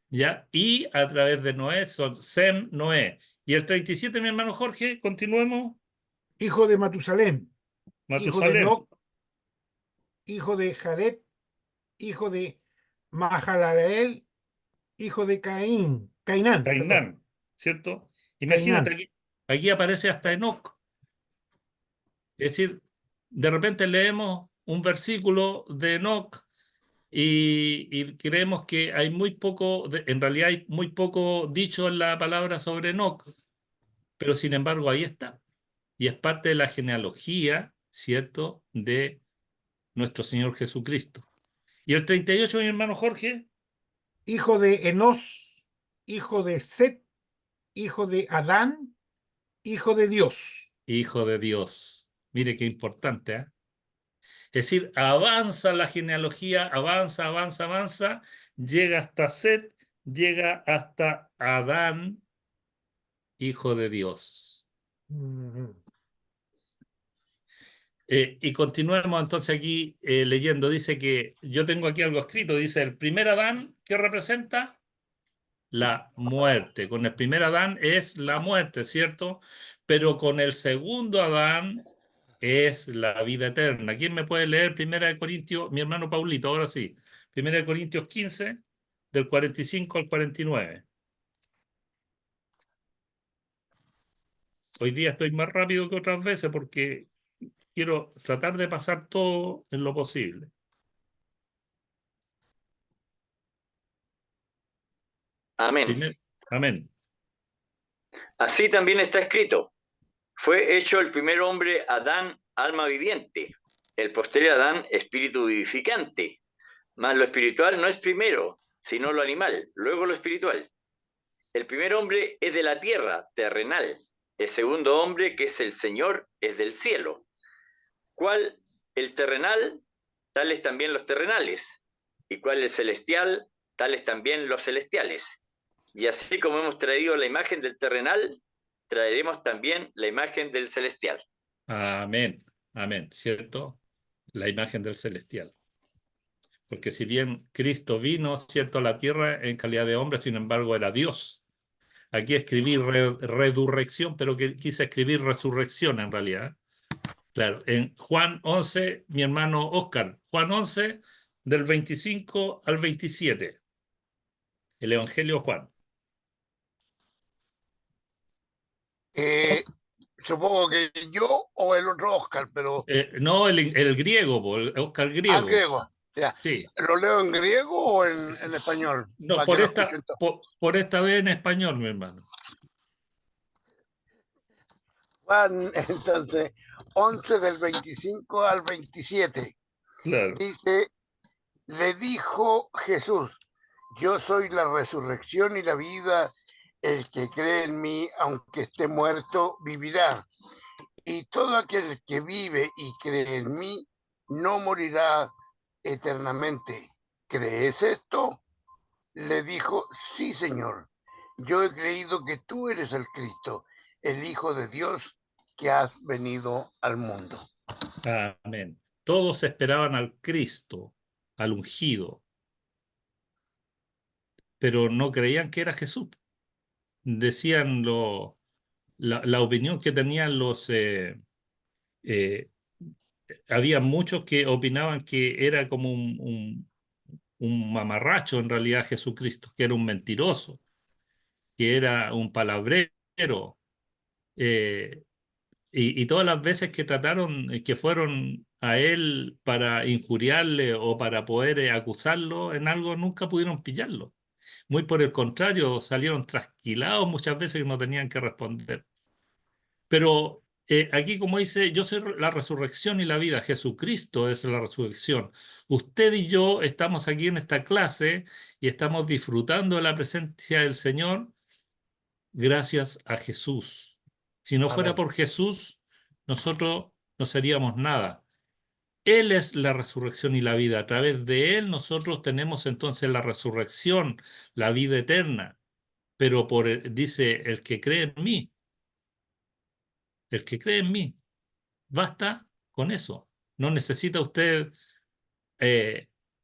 ¿Ya? Y a través de Noé son Sem, Noé. Y el 37, mi hermano Jorge, continuemos. Hijo de Matusalén, hijo de Matusalén. Enoc, hijo de Jared, hijo de Mahalaleel, hijo de Cainán, perdón. Cainán, ¿cierto? Imagínate, Cainán. aquí aparece hasta Enoc. Es decir, de repente leemos un versículo de Enoc y creemos que hay muy poco, en realidad hay muy poco dicho en la palabra sobre Enoc, pero sin embargo ahí está. Y es parte de la genealogía, ¿cierto?, de nuestro Señor Jesucristo. ¿Y el 38, mi hermano Jorge? Hijo de Enos, hijo de Set, hijo de Adán, hijo de Dios. Hijo de Dios. Mire qué importante, ¿eh? Es decir, avanza la genealogía, avanza, avanza, avanza, llega hasta Set, llega hasta Adán, hijo de Dios. Y continuemos entonces aquí leyendo. Dice que yo tengo aquí algo escrito. Dice, el primer Adán, ¿qué representa? La muerte. Con el primer Adán es la muerte, ¿cierto? Pero con el segundo Adán es la vida eterna. ¿Quién me puede leer 1 Corintios? Mi hermano Paulito, ahora sí. 1 Corintios 15, del 45 al 49. Hoy día estoy más rápido que otras veces porque quiero tratar de pasar todo en lo posible. Amén. Amén. Así también está escrito. Fue hecho el primer hombre Adán, alma viviente, el posterior Adán, espíritu vivificante. Mas lo espiritual no es primero, sino lo animal, luego lo espiritual. El primer hombre es de la tierra, terrenal. El segundo hombre, que es el Señor, es del cielo. ¿Cuál el terrenal? Tales también los terrenales. ¿Y cuál el celestial? Tales también los celestiales. Y así como hemos traído la imagen del terrenal, traeremos también la imagen del celestial. Amén. Amén. ¿Cierto? La imagen del celestial. Porque si bien Cristo vino, ¿cierto?, a la tierra en calidad de hombre, sin embargo era Dios. Aquí escribí redurrección, pero que quise escribir resurrección en realidad. Claro, en Juan 11, mi hermano Oscar, Juan 11, del 25 al 27. El Evangelio Juan. Supongo que yo o el otro Oscar, pero... No, el griego, el Oscar griego. Ah, griego, ya. Sí. ¿Lo leo en griego o en español? No, por esta vez en español, mi hermano. Juan, entonces, 11 del 25 al 27. Claro. Dice, le dijo Jesús, yo soy la resurrección y la vida, el que cree en mí, aunque esté muerto, vivirá. Y todo aquel que vive y cree en mí, no morirá eternamente. ¿Crees esto? Le dijo, sí, Señor. Yo he creído que tú eres el Cristo, el Hijo de Dios, que has venido al mundo. Amén. Todos esperaban al Cristo, al ungido, pero no creían que era Jesús. Decían la opinión que tenían los... había muchos que opinaban que era como un mamarracho en realidad Jesucristo, que era un mentiroso, que era un palabrero. Y todas las veces que trataron, que fueron a él para injuriarle o para poder acusarlo en algo, nunca pudieron pillarlo. Muy por el contrario, salieron trasquilados muchas veces que no tenían que responder. Pero aquí, como dice, yo soy la resurrección y la vida. Jesucristo es la resurrección. Usted y yo estamos aquí en esta clase y estamos disfrutando de la presencia del Señor gracias a Jesús. Si no fuera por Jesús, nosotros no seríamos nada. Él es la resurrección y la vida. A través de Él nosotros tenemos entonces la resurrección, la vida eterna. Pero dice, el que cree en mí, el que cree en mí, basta con eso. No necesita usted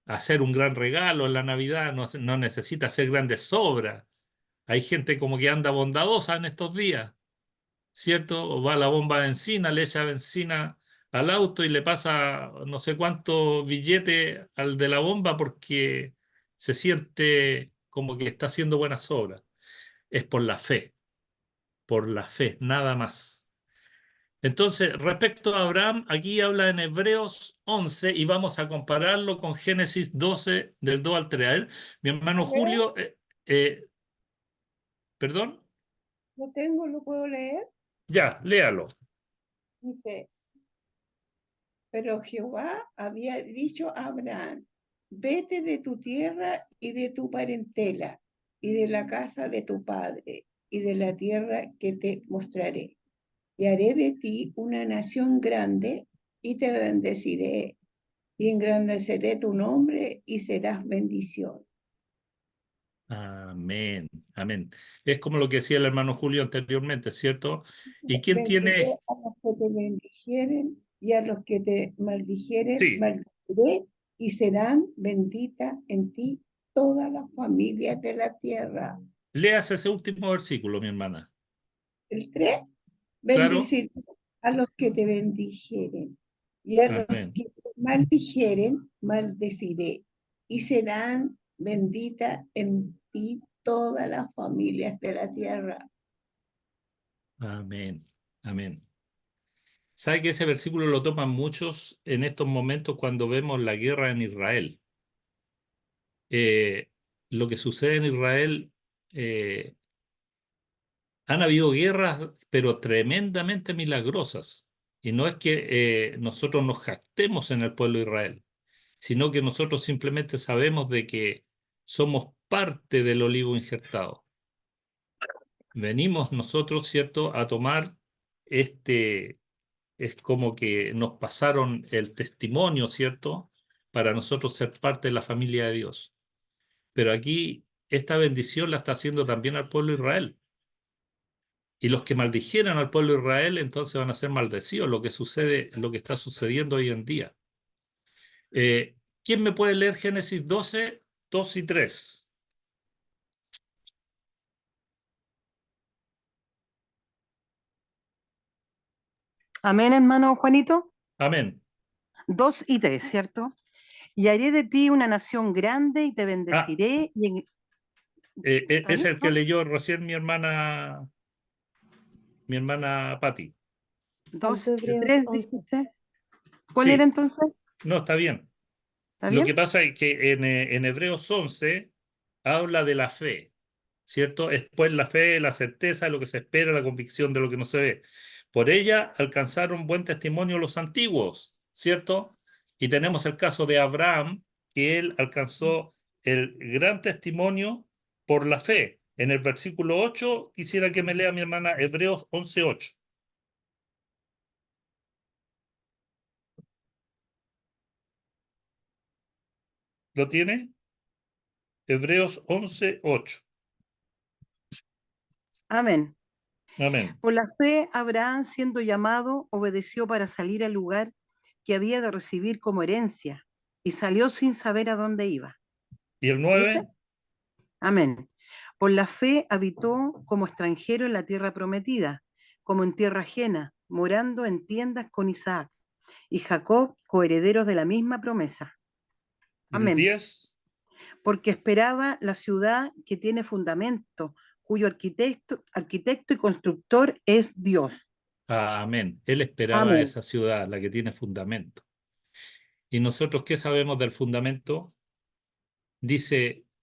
hacer un gran regalo en la Navidad, no necesita hacer grandes obras. Hay gente como que anda bondadosa en estos días, ¿cierto? O va a la bomba de benzina, le echa benzina al auto y le pasa no sé cuánto billete al de la bomba porque se siente como que está haciendo buenas obras. Es por la fe, nada más. Entonces, respecto a Abraham, aquí habla en Hebreos 11 y vamos a compararlo con Génesis 12, del 2 al 3. A ver, mi hermano Julio, ¿perdón? Lo tengo, lo puedo leer. Ya, léalo. Dice, pero Jehová había dicho a Abraham, vete de tu tierra y de tu parentela y de la casa de tu padre y de la tierra que te mostraré. Y haré de ti una nación grande y te bendeciré y engrandeceré tu nombre y serás bendición. Amén, amén. Es como lo que decía el hermano Julio anteriormente, ¿cierto? ¿Y quién Bendeciré tiene? a los que te bendijeren y a los que te maldijeren, Sí, maldeciré y serán benditas en ti todas las familias de la tierra. léase ese último versículo, mi hermana. El 3, Claro, bendeciré a los que te bendijeren y a los amén, que te maldijeren, maldeciré y serán benditas en ti todas las familias de la tierra. amén, amén. ¿Sabe que ese versículo lo toman muchos en estos momentos cuando vemos la guerra en Israel? Lo que sucede en Israel, han habido guerras, pero tremendamente milagrosas. Y no es que nosotros nos jactemos en el pueblo de Israel, sino que nosotros simplemente sabemos de que somos parte del olivo injertado. Venimos nosotros, ¿cierto?, a tomar es como que nos pasaron el testimonio, ¿cierto?, para nosotros ser parte de la familia de Dios. Pero aquí esta bendición la está haciendo también al pueblo de Israel. Y los que maldijeran al pueblo de Israel, entonces van a ser maldecidos, lo que sucede, lo que está sucediendo hoy en día. ¿Quién me puede leer Génesis 12, 2 y 3? Amén, hermano Juanito. Amén. 2 y 3, ¿cierto? Y haré de ti una nación grande y te Ah, bendeciré. ¿Está es bien, el que no? leyó recién mi hermana Patti. 2 Faltó y Hebreos 3, 11. dice. ¿Cuál era Sí, entonces? no, está bien. ¿Está Lo que bien? pasa es que en Hebreos 11 habla de la fe, ¿cierto? Es pues la fe, la certeza de lo que se espera, la convicción de lo que no se ve. Por ella alcanzaron buen testimonio los antiguos, ¿cierto? Y tenemos el caso de Abraham, que él alcanzó el gran testimonio por la fe. En el versículo 8, quisiera que me lea mi hermana Hebreos 11:8. ¿Lo tiene? Hebreos 11:8. Amén. Amén. Por la fe, Abraham, siendo llamado, obedeció para salir al lugar que había de recibir como herencia y salió sin saber a dónde iba. ¿Y el ¿Dice? 9? Amén. Por la fe habitó como extranjero en la tierra prometida, como en tierra ajena, morando en tiendas con Isaac y Jacob, coherederos de la misma promesa. ¿Y el Amén. 10? Porque esperaba la ciudad que tiene fundamento, cuyo arquitecto y constructor es Dios. Amén. Él esperaba Amén. esa ciudad, la que tiene fundamento. ¿Y nosotros qué sabemos del fundamento?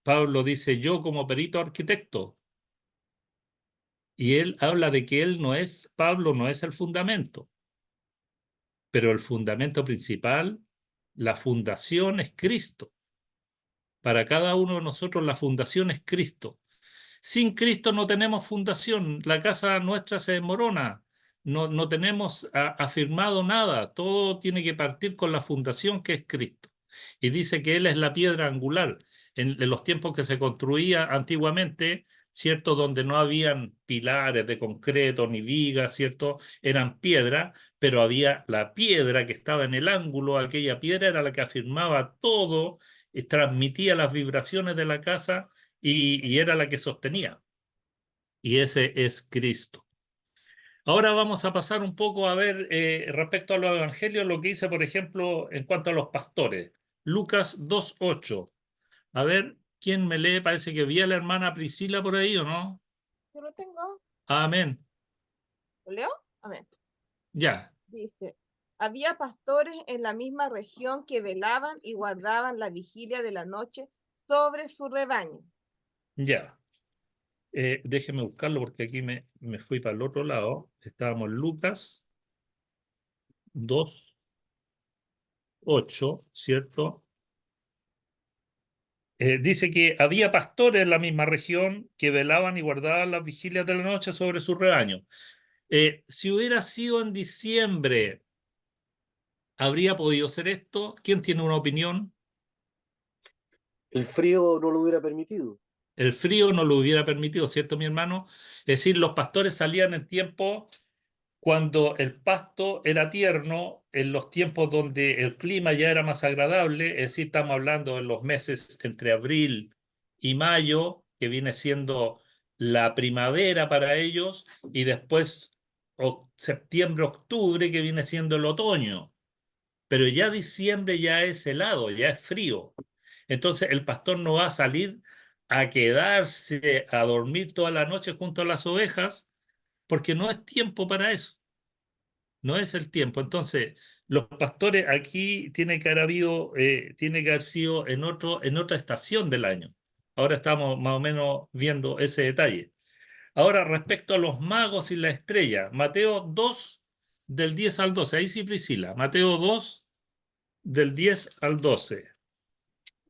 Pablo dice, yo como perito arquitecto. Y él habla de que Pablo no es el fundamento, pero el fundamento principal, la fundación es Cristo. Para cada uno de nosotros la fundación es Cristo. Sin Cristo no tenemos fundación, la casa nuestra se desmorona, no tenemos afirmado nada, todo tiene que partir con la fundación que es Cristo. Y dice que Él es la piedra angular. En los tiempos que se construía antiguamente, ¿cierto? Donde no habían pilares de concreto ni vigas, ¿cierto? Eran piedra, pero había la piedra que estaba en el ángulo, aquella piedra era la que afirmaba todo, y transmitía las vibraciones de la casa y era la que sostenía. Y ese es Cristo. Ahora vamos a pasar un poco a ver respecto a los evangelios lo que dice, por ejemplo, en cuanto a los pastores. Lucas 2:8. A ver, ¿quién me lee? Parece que vi a la hermana Priscila por ahí, ¿o no? Yo lo tengo. Amén. ¿Lo leo? Amén. Ya, Dice, había pastores en la misma región que velaban y guardaban la vigilia de la noche sobre su rebaño. ya. Déjeme buscarlo porque aquí me fui para el otro lado. Estábamos en Lucas 2:8, ¿cierto? Dice que había pastores en la misma región que velaban y guardaban las vigilias de la noche sobre su rebaño. Si hubiera sido en diciembre, ¿habría podido ser esto? ¿Quién tiene una opinión? El frío no lo hubiera permitido. El frío no lo hubiera permitido, ¿cierto, mi hermano? Es decir, los pastores salían en tiempo cuando el pasto era tierno, en los tiempos donde el clima ya era más agradable, es decir, estamos hablando de los meses entre abril y mayo, que viene siendo la primavera para ellos, y después septiembre, octubre, que viene siendo el otoño. Pero ya diciembre ya es helado, ya es frío. Entonces el pastor no va a salir a quedarse a dormir toda la noche junto a las ovejas, porque no es tiempo para eso. No es el tiempo. Entonces, los pastores aquí tiene que tiene que haber sido en otra estación del año. Ahora estamos más o menos viendo ese detalle. Ahora, respecto a los magos y la estrella, Mateo 2, del 10 al 12. Ahí sí, Priscila. Mateo 2, del 10 al 12.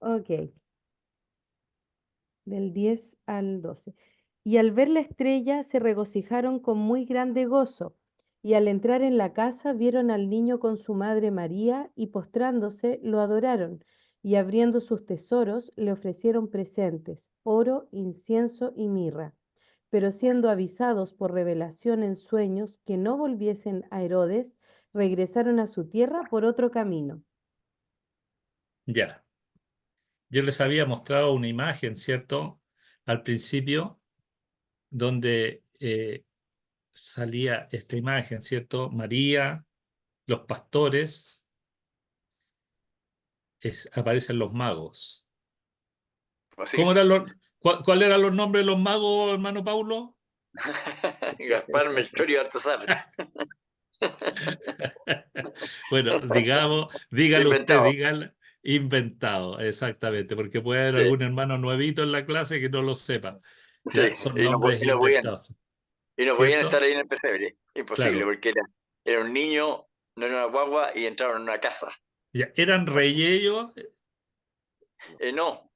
Ok, del 10 al 12. Y al ver la estrella se regocijaron con muy grande gozo, y al entrar en la casa vieron al niño con su madre María, y postrándose lo adoraron, y abriendo sus tesoros le ofrecieron presentes, oro, incienso y mirra. Pero siendo avisados por revelación en sueños que no volviesen a Herodes, regresaron a su tierra por otro camino. Ya. Yo les había mostrado una imagen, ¿cierto? Al principio, donde salía esta imagen, ¿cierto? María, los pastores, aparecen los magos. Así. ¿Cómo ¿Cuál eran los nombres de los magos, hermano Paulo? Gaspar, Melchor y Baltasar. Bueno, dígalo Inventado. usted, dígalo. Inventado, exactamente, porque puede haber Sí. algún hermano nuevito en la clase que no lo sepa. Ya, Sí, son y no nombres podían, inventados. podían ¿Cierto? estar ahí en el pesebre. Imposible, Claro. porque era un niño, no era una guagua, y entraron en una casa. Ya, ¿eran reyes ellos? No,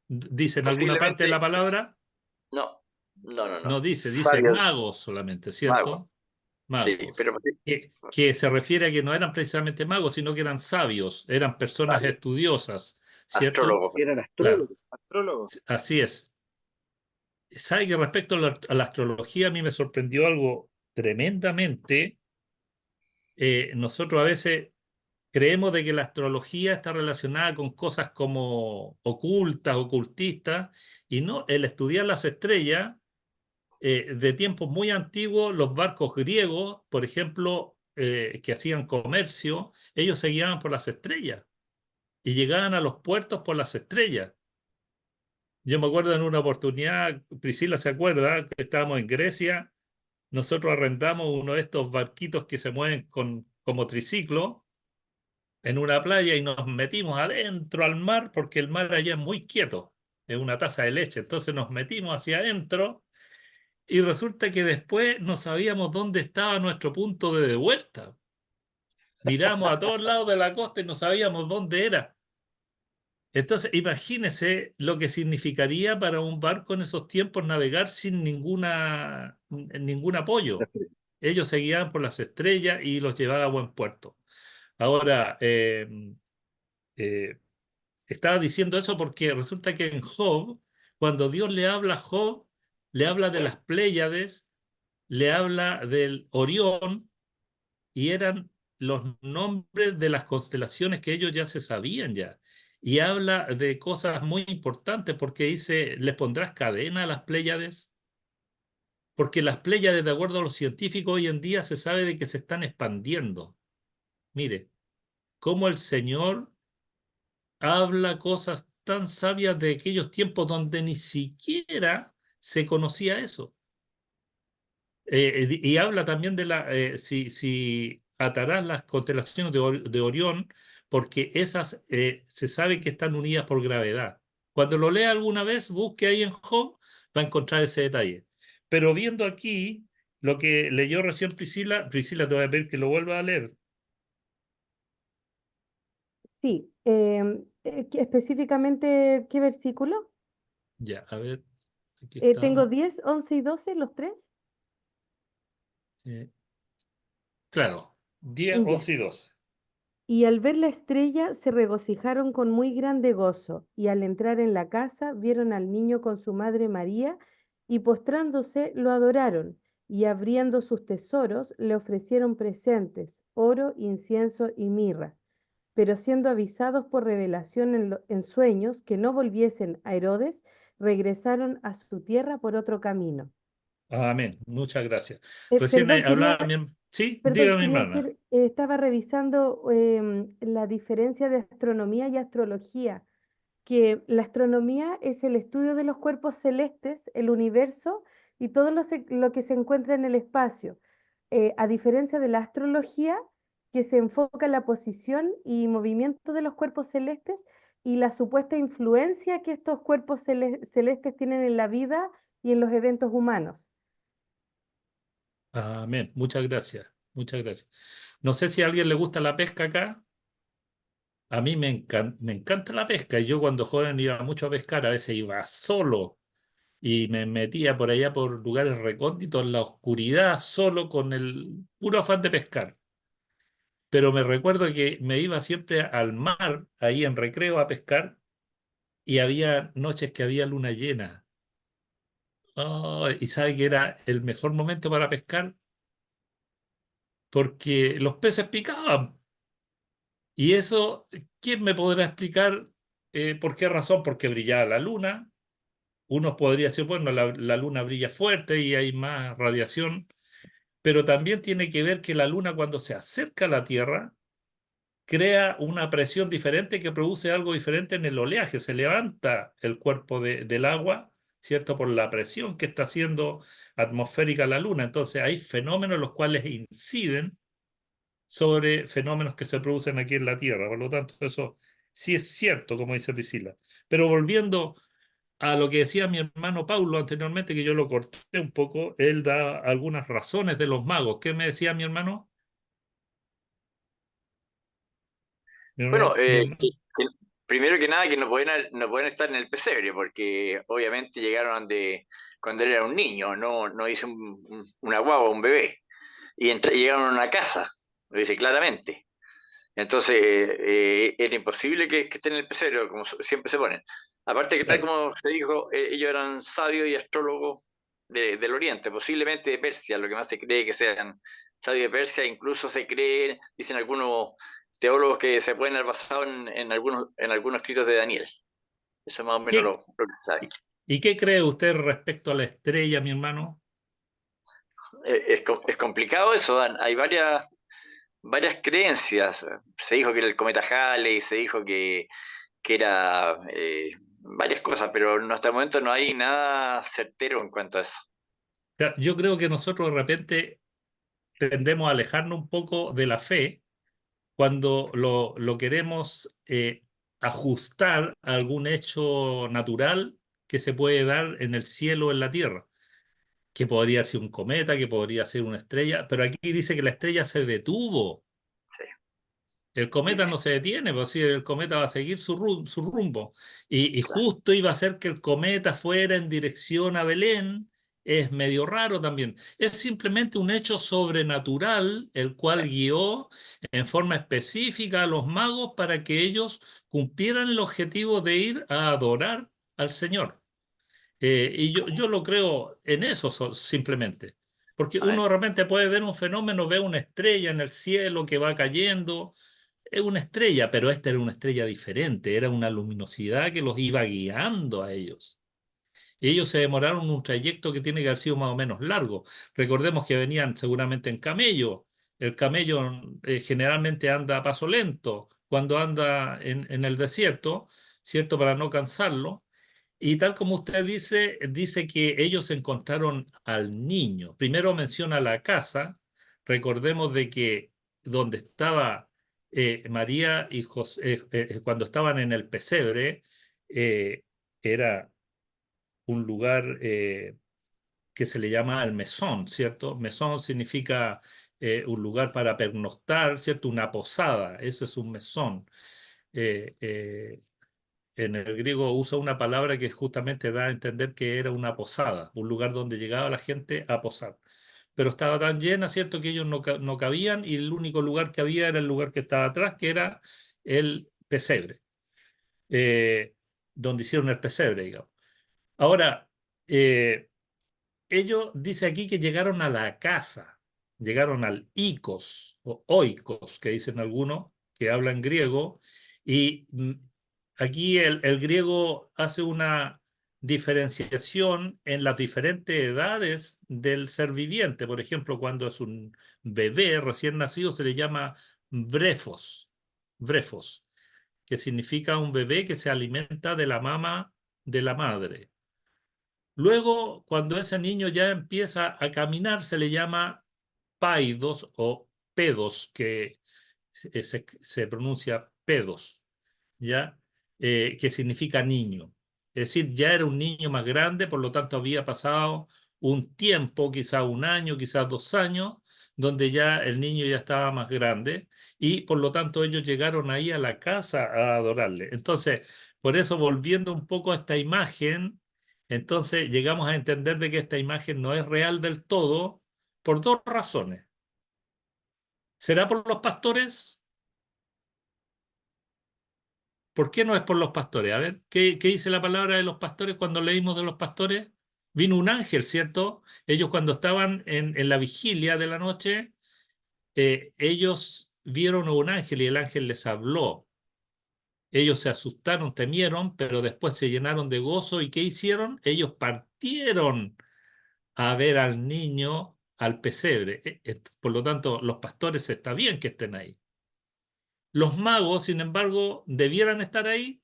¿Dice en alguna parte de la palabra? no, No dice Sabios, magos solamente, magos. ¿cierto? Sí, Magos. pero Que se refiere a que no eran precisamente magos, sino que eran sabios, eran personas sabios, estudiosas, ¿cierto? astrólogos. Eran Claro, astrólogos. Astrólogos. así es. ¿Sabe que respecto a la astrología a mí me sorprendió algo tremendamente? Nosotros a veces creemos de que la astrología está relacionada con cosas como ocultas, ocultistas, y no, el estudiar las estrellas de tiempos muy antiguos, los barcos griegos, por ejemplo, que hacían comercio, ellos se guiaban por las estrellas y llegaban a los puertos por las estrellas. Yo me acuerdo en una oportunidad, Priscila se acuerda, que estábamos en Grecia, nosotros arrendamos uno de estos barquitos que se mueven como triciclo en una playa y nos metimos adentro al mar porque el mar allá es muy quieto, es una taza de leche, entonces nos metimos hacia adentro. Y resulta que después no sabíamos dónde estaba nuestro punto de vuelta. Miramos a todos lados de la costa y no sabíamos dónde era. Entonces, imagínese lo que significaría para un barco en esos tiempos navegar sin ningún apoyo. Ellos se guiaban por las estrellas y los llevaba a buen puerto. Ahora, estaba diciendo eso porque resulta que en Job, cuando Dios le habla a Job, le habla de las Pléyades, le habla del Orión, y eran los nombres de las constelaciones que ellos ya se sabían ya. Y habla de cosas muy importantes porque dice, ¿les pondrás cadena a las Pléyades? Porque las Pléyades, de acuerdo a los científicos, hoy en día se sabe de que se están expandiendo. Mire, cómo el Señor habla cosas tan sabias de aquellos tiempos donde ni siquiera se conocía eso. Y habla también de si atarás las constelaciones de Orión, porque esas se sabe que están unidas por gravedad. Cuando lo lea alguna vez, busque ahí en Job, va a encontrar ese detalle. Pero viendo aquí lo que leyó recién Priscila, Priscila, te voy a pedir que lo vuelva a leer. Sí, específicamente, ¿qué versículo? Ya, a ver, aquí Tengo estamos. 10, 11 y 12, los tres. Claro, 10, Ya. 11 y 12. Y al ver la estrella se regocijaron con muy grande gozo, y al entrar en la casa vieron al niño con su madre María, y postrándose lo adoraron, y abriendo sus tesoros le ofrecieron presentes, oro, incienso y mirra. Pero siendo avisados por revelación en sueños que no volviesen a Herodes, regresaron a su tierra por otro camino. Amén, muchas gracias. Recién Perdón, hablaba mi... Sí, Perdón, dígame, quería hermana. hacer, estaba revisando la diferencia de astronomía y astrología, que la astronomía es el estudio de los cuerpos celestes, el universo y todo lo que se encuentra en el espacio, a diferencia de la astrología, que se enfoca en la posición y movimiento de los cuerpos celestes y la supuesta influencia que estos cuerpos celestes tienen en la vida y en los eventos humanos. Amén, muchas gracias, muchas gracias. No sé si a alguien le gusta la pesca acá. A mí me encanta la pesca. Y yo cuando joven iba mucho a pescar, a veces iba solo y me metía por allá por lugares recónditos en la oscuridad, solo con el puro afán de pescar. Pero me recuerdo que me iba siempre al mar, ahí en recreo a pescar, y había noches que había luna llena. Oh, y sabe que era el mejor momento para pescar porque los peces picaban. Y eso, ¿quién me podrá explicar por qué razón? Porque brillaba la luna. Uno podría decir, bueno, la luna brilla fuerte y hay más radiación, pero también tiene que ver que la luna cuando se acerca a la Tierra crea una presión diferente que produce algo diferente en el oleaje. Se levanta el cuerpo del agua, ¿cierto? Por la presión que está haciendo atmosférica la luna. Entonces hay fenómenos los cuales inciden sobre fenómenos que se producen aquí en la Tierra. Por lo tanto, eso sí es cierto, como dice Priscila. Pero volviendo a lo que decía mi hermano Paulo anteriormente, que yo lo corté un poco, él da algunas razones de los magos. ¿Qué me decía mi hermano? Bueno, Mi hermano. primero que nada que no pueden estar en el pesebre, porque obviamente llegaron cuando él era un niño, no hizo una guagua, un bebé, y llegaron a una casa, lo dice claramente. Entonces, era imposible que estén en el pesebre, como siempre se ponen. Aparte que tal Claro. como se dijo, ellos eran sabios y astrólogos del Oriente, posiblemente de Persia, lo que más se cree que sean sabios de Persia, incluso se cree, dicen algunos teólogos, que se pueden haber basado en algunos escritos de Daniel. Eso es más o menos ¿Qué, lo que se sabe. ¿Y qué cree usted respecto a la estrella, mi hermano? Es complicado eso, Dan. Hay varias creencias. Se dijo que era el cometa Halley, se dijo que era varias cosas, pero hasta el momento no hay nada certero en cuanto a eso. Yo creo que nosotros de repente tendemos a alejarnos un poco de la fe cuando lo queremos ajustar a algún hecho natural que se puede dar en el cielo o en la tierra, que podría ser un cometa, que podría ser una estrella, pero aquí dice que la estrella se detuvo. El cometa no se detiene, pues sí, el cometa va a seguir su rumbo. Y justo iba a ser que el cometa fuera en dirección a Belén. Es medio raro también. Es simplemente un hecho sobrenatural el cual guió en forma específica a los magos para que ellos cumplieran el objetivo de ir a adorar al Señor. Y yo lo creo en eso simplemente. Porque uno de repente puede ver un fenómeno, ve una estrella en el cielo que va cayendo, es una estrella, pero esta era una estrella diferente, era una luminosidad que los iba guiando a ellos. Y ellos se demoraron un trayecto que tiene que haber sido más o menos largo. Recordemos que venían seguramente en camello. El camello generalmente anda a paso lento cuando anda en el desierto, ¿cierto? Para no cansarlo. Y tal como usted dice, dice que ellos encontraron al niño. Primero menciona la casa. Recordemos de que donde estaba María y José, cuando estaban en el pesebre, era un lugar que se le llama el mesón, ¿cierto? Mesón significa un lugar para pernoctar, ¿cierto? Una posada, eso es un mesón. Eh, eh, en el griego usa una palabra que justamente da a entender que era una posada, un lugar donde llegaba la gente a posar. Pero estaba tan llena, ¿cierto?, que ellos no cabían y el único lugar que había era el lugar que estaba atrás, que era el pesebre, eh, donde hicieron el pesebre, digamos. Ahora, ellos dice aquí que llegaron a la casa, llegaron al ikos o oikos, que dicen algunos que hablan griego, y aquí el griego hace una diferenciación en las diferentes edades del ser viviente. Por ejemplo, cuando es un bebé recién nacido se le llama brefos, que significa un bebé que se alimenta de la mama de la madre. Luego, cuando ese niño ya empieza a caminar, se le llama paidos o pedos, que se pronuncia pedos, ¿ya? Que significa niño. Es decir, ya era un niño más grande, por lo tanto había pasado un tiempo, quizá un año, quizás 2 años, donde ya el niño ya estaba más grande y por lo tanto ellos llegaron ahí a la casa a adorarle. Entonces, por eso volviendo un poco a esta imagen, entonces llegamos a entender de que esta imagen no es real del todo por dos razones. ¿Será por los pastores? ¿Por qué no es por los pastores? A ver, ¿qué dice la palabra de los pastores cuando leímos de los pastores? Vino un ángel, ¿cierto? Ellos cuando estaban en la vigilia de la noche, ellos vieron a un ángel y el ángel les habló. Ellos se asustaron, temieron, pero después se llenaron de gozo. ¿Y qué hicieron? Ellos partieron a ver al niño al pesebre. Por lo tanto, los pastores está bien que estén ahí. Los magos, sin embargo, debieran estar ahí.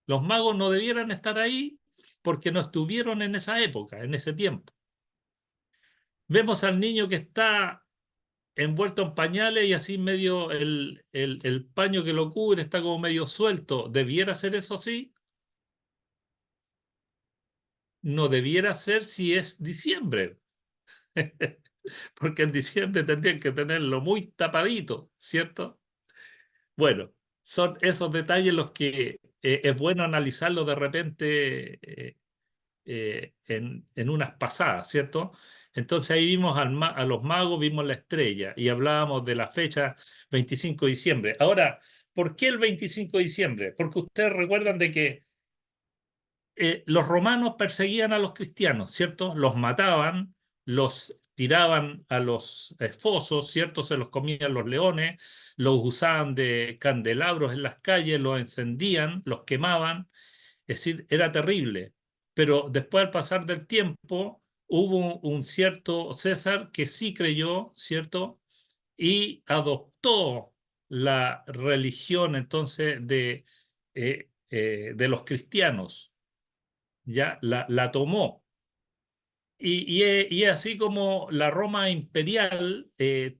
Los magos no debieran estar ahí porque no estuvieron en esa época, en ese tiempo. Vemos al niño que está envuelto en pañales y así medio el paño que lo cubre está como medio suelto. ¿Debiera ser eso así? No debiera ser si es diciembre. Porque en diciembre tendrían que tenerlo muy tapadito, ¿cierto? Bueno, son esos detalles los que es bueno analizarlo de repente en unas pasadas, ¿cierto? Entonces ahí vimos a los magos, vimos la estrella y hablábamos de la fecha 25 de diciembre. Ahora, ¿por qué el 25 de diciembre? Porque ustedes recuerdan de que los romanos perseguían a los cristianos, ¿cierto? Los mataban, los tiraban a los fosos, ¿cierto? Se los comían los leones, los usaban de candelabros en las calles, los encendían, los quemaban. Es decir, era terrible. Pero después, al pasar del tiempo, hubo un cierto César que sí creyó, ¿cierto? Y adoptó la religión entonces de los cristianos, ya la tomó. Y así como la Roma imperial,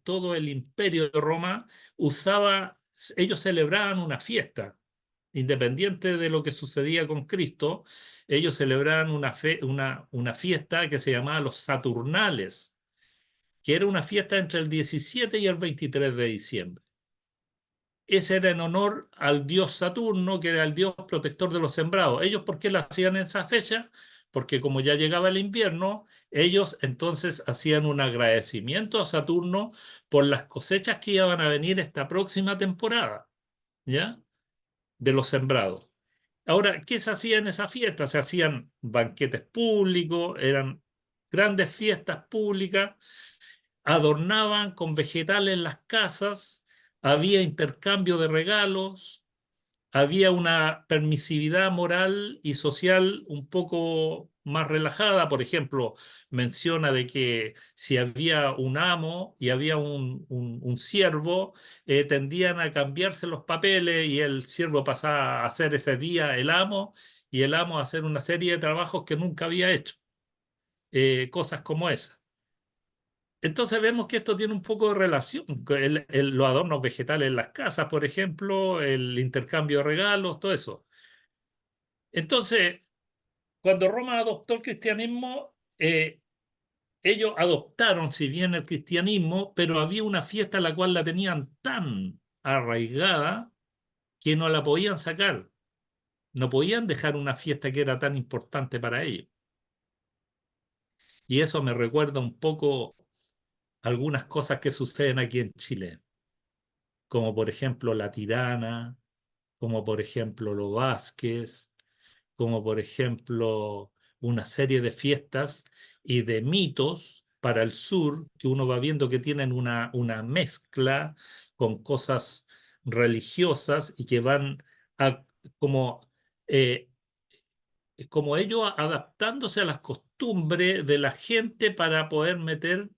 todo el imperio de Roma ellos celebraban una fiesta, independiente de lo que sucedía con Cristo, ellos celebraban una fiesta que se llamaba los Saturnales, que era una fiesta entre el 17 y el 23 de diciembre. Ese era en honor al dios Saturno, que era el dios protector de los sembrados. ¿Ellos por qué la hacían en esa fecha? Porque como ya llegaba el invierno, ellos entonces hacían un agradecimiento a Saturno por las cosechas que iban a venir esta próxima temporada, ¿ya? De los sembrados. Ahora, ¿qué se hacía en esa fiesta? Se hacían banquetes públicos, eran grandes fiestas públicas, adornaban con vegetales las casas, había intercambio de regalos, había una permisividad moral y social un poco más relajada. Por ejemplo, menciona de que si había un amo y había un siervo, tendían a cambiarse los papeles y el siervo pasaba a ser ese día el amo y el amo a hacer una serie de trabajos que nunca había hecho, cosas como esa. Entonces vemos que esto tiene un poco de relación con los adornos vegetales en las casas, por ejemplo, el intercambio de regalos, todo eso. Entonces, cuando Roma adoptó el cristianismo, ellos adoptaron, si bien el cristianismo, pero había una fiesta a la cual la tenían tan arraigada que no la podían sacar. No podían dejar una fiesta que era tan importante para ellos. Y eso me recuerda un poco algunas cosas que suceden aquí en Chile, como por ejemplo la Tirana, como por ejemplo los Vázquez, como por ejemplo una serie de fiestas y de mitos para el sur, que uno va viendo que tienen una mezcla con cosas religiosas y que van a, como, eh, como ellos adaptándose a las costumbres de la gente para poder meter,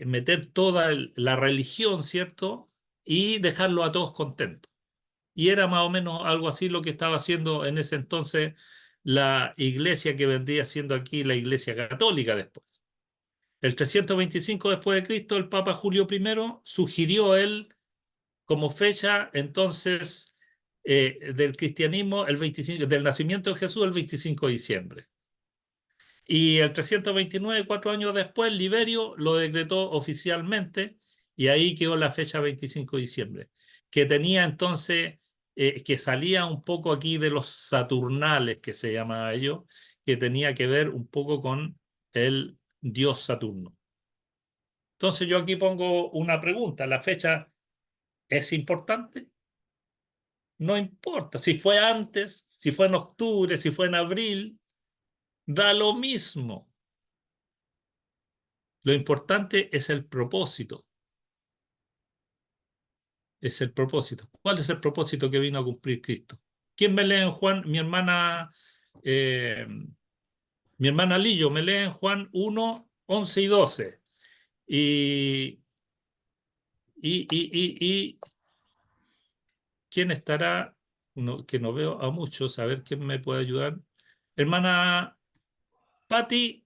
meter toda la religión, ¿cierto? Y dejarlo a todos contentos. Y era más o menos algo así lo que estaba haciendo en ese entonces la iglesia que vendría siendo aquí la iglesia católica después. El 325 después de Cristo, el Papa Julio I sugirió él como fecha entonces del cristianismo el 25, del nacimiento de Jesús el 25 de diciembre. Y el 329, 4 años después, Liberio lo decretó oficialmente y ahí quedó la fecha 25 de diciembre, que tenía entonces, que salía un poco aquí de los saturnales, que se llamaba ello, que tenía que ver un poco con el dios Saturno. Entonces yo aquí pongo una pregunta, ¿la fecha es importante? No importa, si fue antes, si fue en octubre, si fue en abril, da lo mismo. Lo importante es el propósito. Es el propósito. ¿Cuál es el propósito que vino a cumplir Cristo? ¿Quién me lee en Juan? Mi hermana Lillo me lee en Juan 1, 11 y 12. Y ¿quién estará? Que no veo a muchos. A ver quién me puede ayudar. Hermana Patti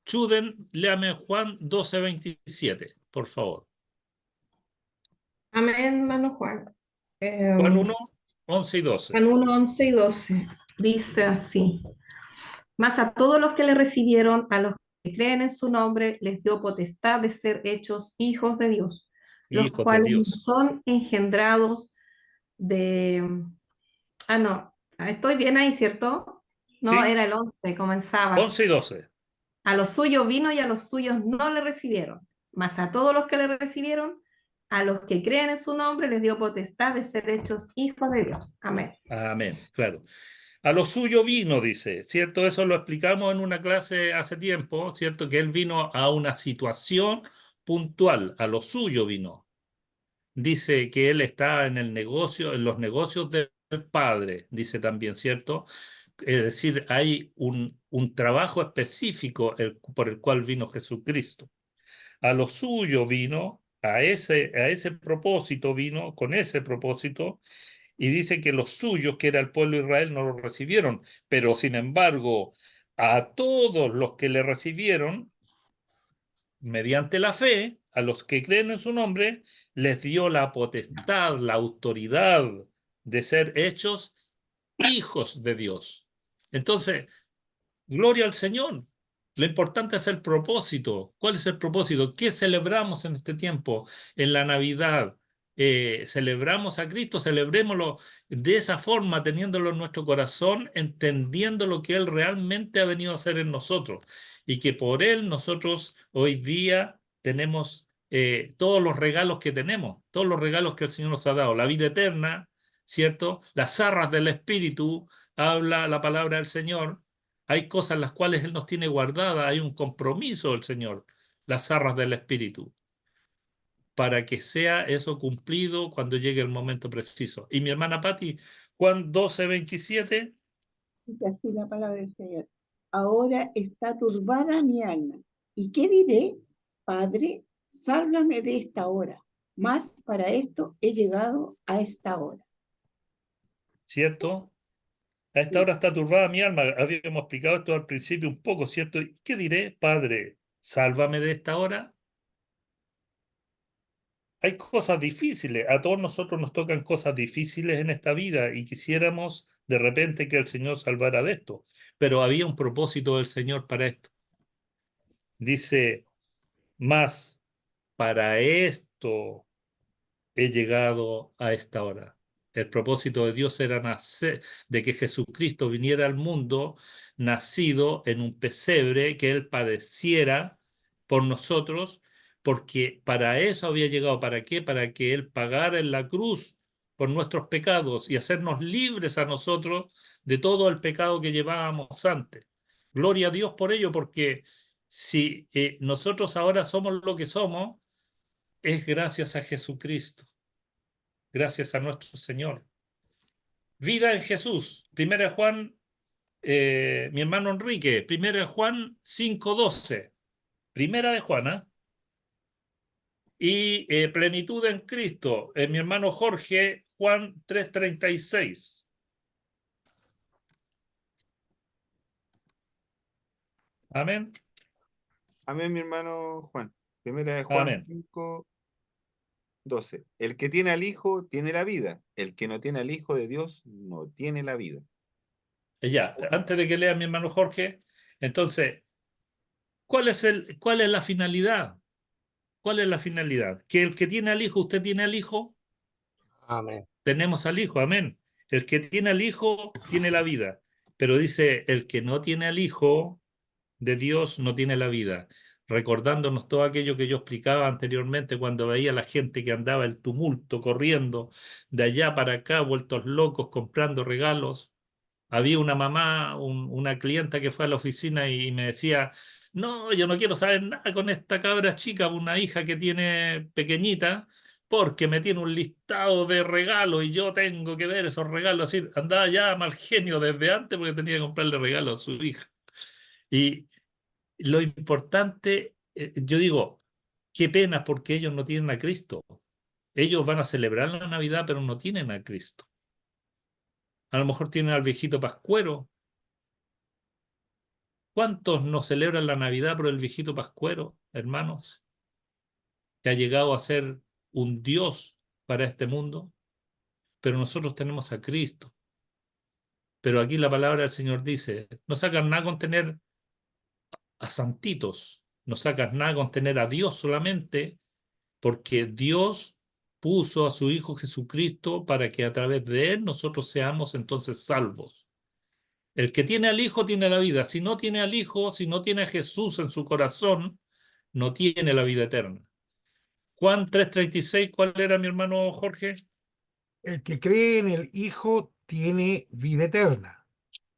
Chuden, léame Juan 12, 27, por favor. Amén, hermano Juan. Juan 1, 11 y 12. Juan 1, 11 y 12. Dice así. Mas a todos los que le recibieron, a los que creen en su nombre, les dio potestad de ser hechos hijos de Dios, los Hijos de cuales no Dios. son engendrados de... Ah, no. Estoy bien ahí, ¿cierto? No, ¿Sí? era el 11, comenzaba. 11 y 12. A los suyos vino y a los suyos no le recibieron. Mas a todos los que le recibieron, a los que creen en su nombre, les dio potestad de ser hechos hijos de Dios. Amén. Amén, claro. A lo suyo vino, dice, ¿cierto? Eso lo explicamos en una clase hace tiempo, ¿cierto? Que él vino a una situación puntual, a lo suyo vino. Dice que él está en el negocio, en los negocios del Padre, dice también, ¿cierto? Es decir, hay un trabajo específico por el cual vino Jesucristo. A lo suyo vino, a ese propósito vino, con ese propósito, y dice que los suyos, que era el pueblo de Israel, no lo recibieron, pero sin embargo, a todos los que le recibieron, mediante la fe, a los que creen en su nombre, les dio la potestad, la autoridad de ser hechos hijos de Dios. Entonces, gloria al Señor. Lo importante es el propósito. ¿Cuál es el propósito? ¿Qué celebramos en este tiempo? En la Navidad. Celebramos a Cristo, celebrémoslo de esa forma, teniéndolo en nuestro corazón, entendiendo lo que Él realmente ha venido a hacer en nosotros y que por Él nosotros hoy día tenemos todos los regalos que tenemos, todos los regalos que el Señor nos ha dado, la vida eterna, ¿cierto? Las arras del Espíritu, habla la palabra del Señor. Hay cosas las cuales Él nos tiene guardadas, hay un compromiso del Señor, las arras del Espíritu, para que sea eso cumplido cuando llegue el momento preciso. Y mi hermana Patti, Juan 12, 27. Dice así la palabra del Señor. Ahora está turbada mi alma. ¿Y qué diré? Padre, sálvame de esta hora. Mas para esto he llegado a esta hora. ¿cierto? A esta hora está turbada mi alma. Habíamos explicado esto al principio un poco, ¿cierto? ¿Qué diré? Padre, sálvame de esta hora. Hay cosas difíciles. A todos nosotros nos tocan cosas difíciles en esta vida y quisiéramos de repente que el Señor salvara de esto. Pero había un propósito del Señor para esto. Dice, más para esto he llegado a esta hora. El propósito de Dios era nacer, de que Jesucristo viniera al mundo, nacido en un pesebre, que Él padeciera por nosotros, porque para eso había llegado. ¿Para qué? Para que Él pagara en la cruz por nuestros pecados y hacernos libres a nosotros de todo el pecado que llevábamos antes. Gloria a Dios por ello, porque si nosotros ahora somos lo que somos, es gracias a Jesucristo, gracias a nuestro Señor. Vida en Jesús. Primera de Juan, mi hermano Enrique, Primera de Juan 5:12. Primera de Juan, ¿eh? Y plenitud en Cristo. Mi hermano Jorge, Juan 3:36. Amén. Amén, mi hermano Juan. Primera de Juan Amén. 5:12. El que tiene al Hijo tiene la vida. El que no tiene al Hijo de Dios no tiene la vida. Ya, antes de que lea mi hermano Jorge, entonces, ¿cuál es la finalidad? ¿Cuál es la finalidad? Que el que tiene al Hijo, usted tiene al Hijo, Amén. tenemos al Hijo, amén. El que tiene al Hijo tiene la vida. Pero dice, el que no tiene al Hijo de Dios no tiene la vida. Recordándonos todo aquello que yo explicaba anteriormente cuando veía a la gente que andaba el tumulto, corriendo de allá para acá, vueltos locos, comprando regalos. Había una mamá, una clienta que fue a la oficina y me decía, no, yo no quiero saber nada con esta cabra chica, una hija que tiene pequeñita, porque me tiene un listado de regalos y yo tengo que ver esos regalos. Así, andaba ya mal genio desde antes porque tenía que comprarle regalos a su hija. Y lo importante, yo digo, qué pena porque ellos no tienen a Cristo. Ellos van a celebrar la Navidad, pero no tienen a Cristo. A lo mejor tienen al viejito Pascuero. ¿Cuántos no celebran la Navidad por el viejito Pascuero, hermanos? Que ha llegado a ser un Dios para este mundo. Pero nosotros tenemos a Cristo. Pero aquí la palabra del Señor dice, no sacan nada con tener a santitos, no sacas nada con tener a Dios solamente, porque Dios puso a su Hijo Jesucristo para que a través de Él nosotros seamos entonces salvos. El que tiene al Hijo tiene la vida. Si no tiene al Hijo, si no tiene a Jesús en su corazón, no tiene la vida eterna. Juan 3:36, ¿cuál era mi hermano Jorge? El que cree en el Hijo tiene vida eterna,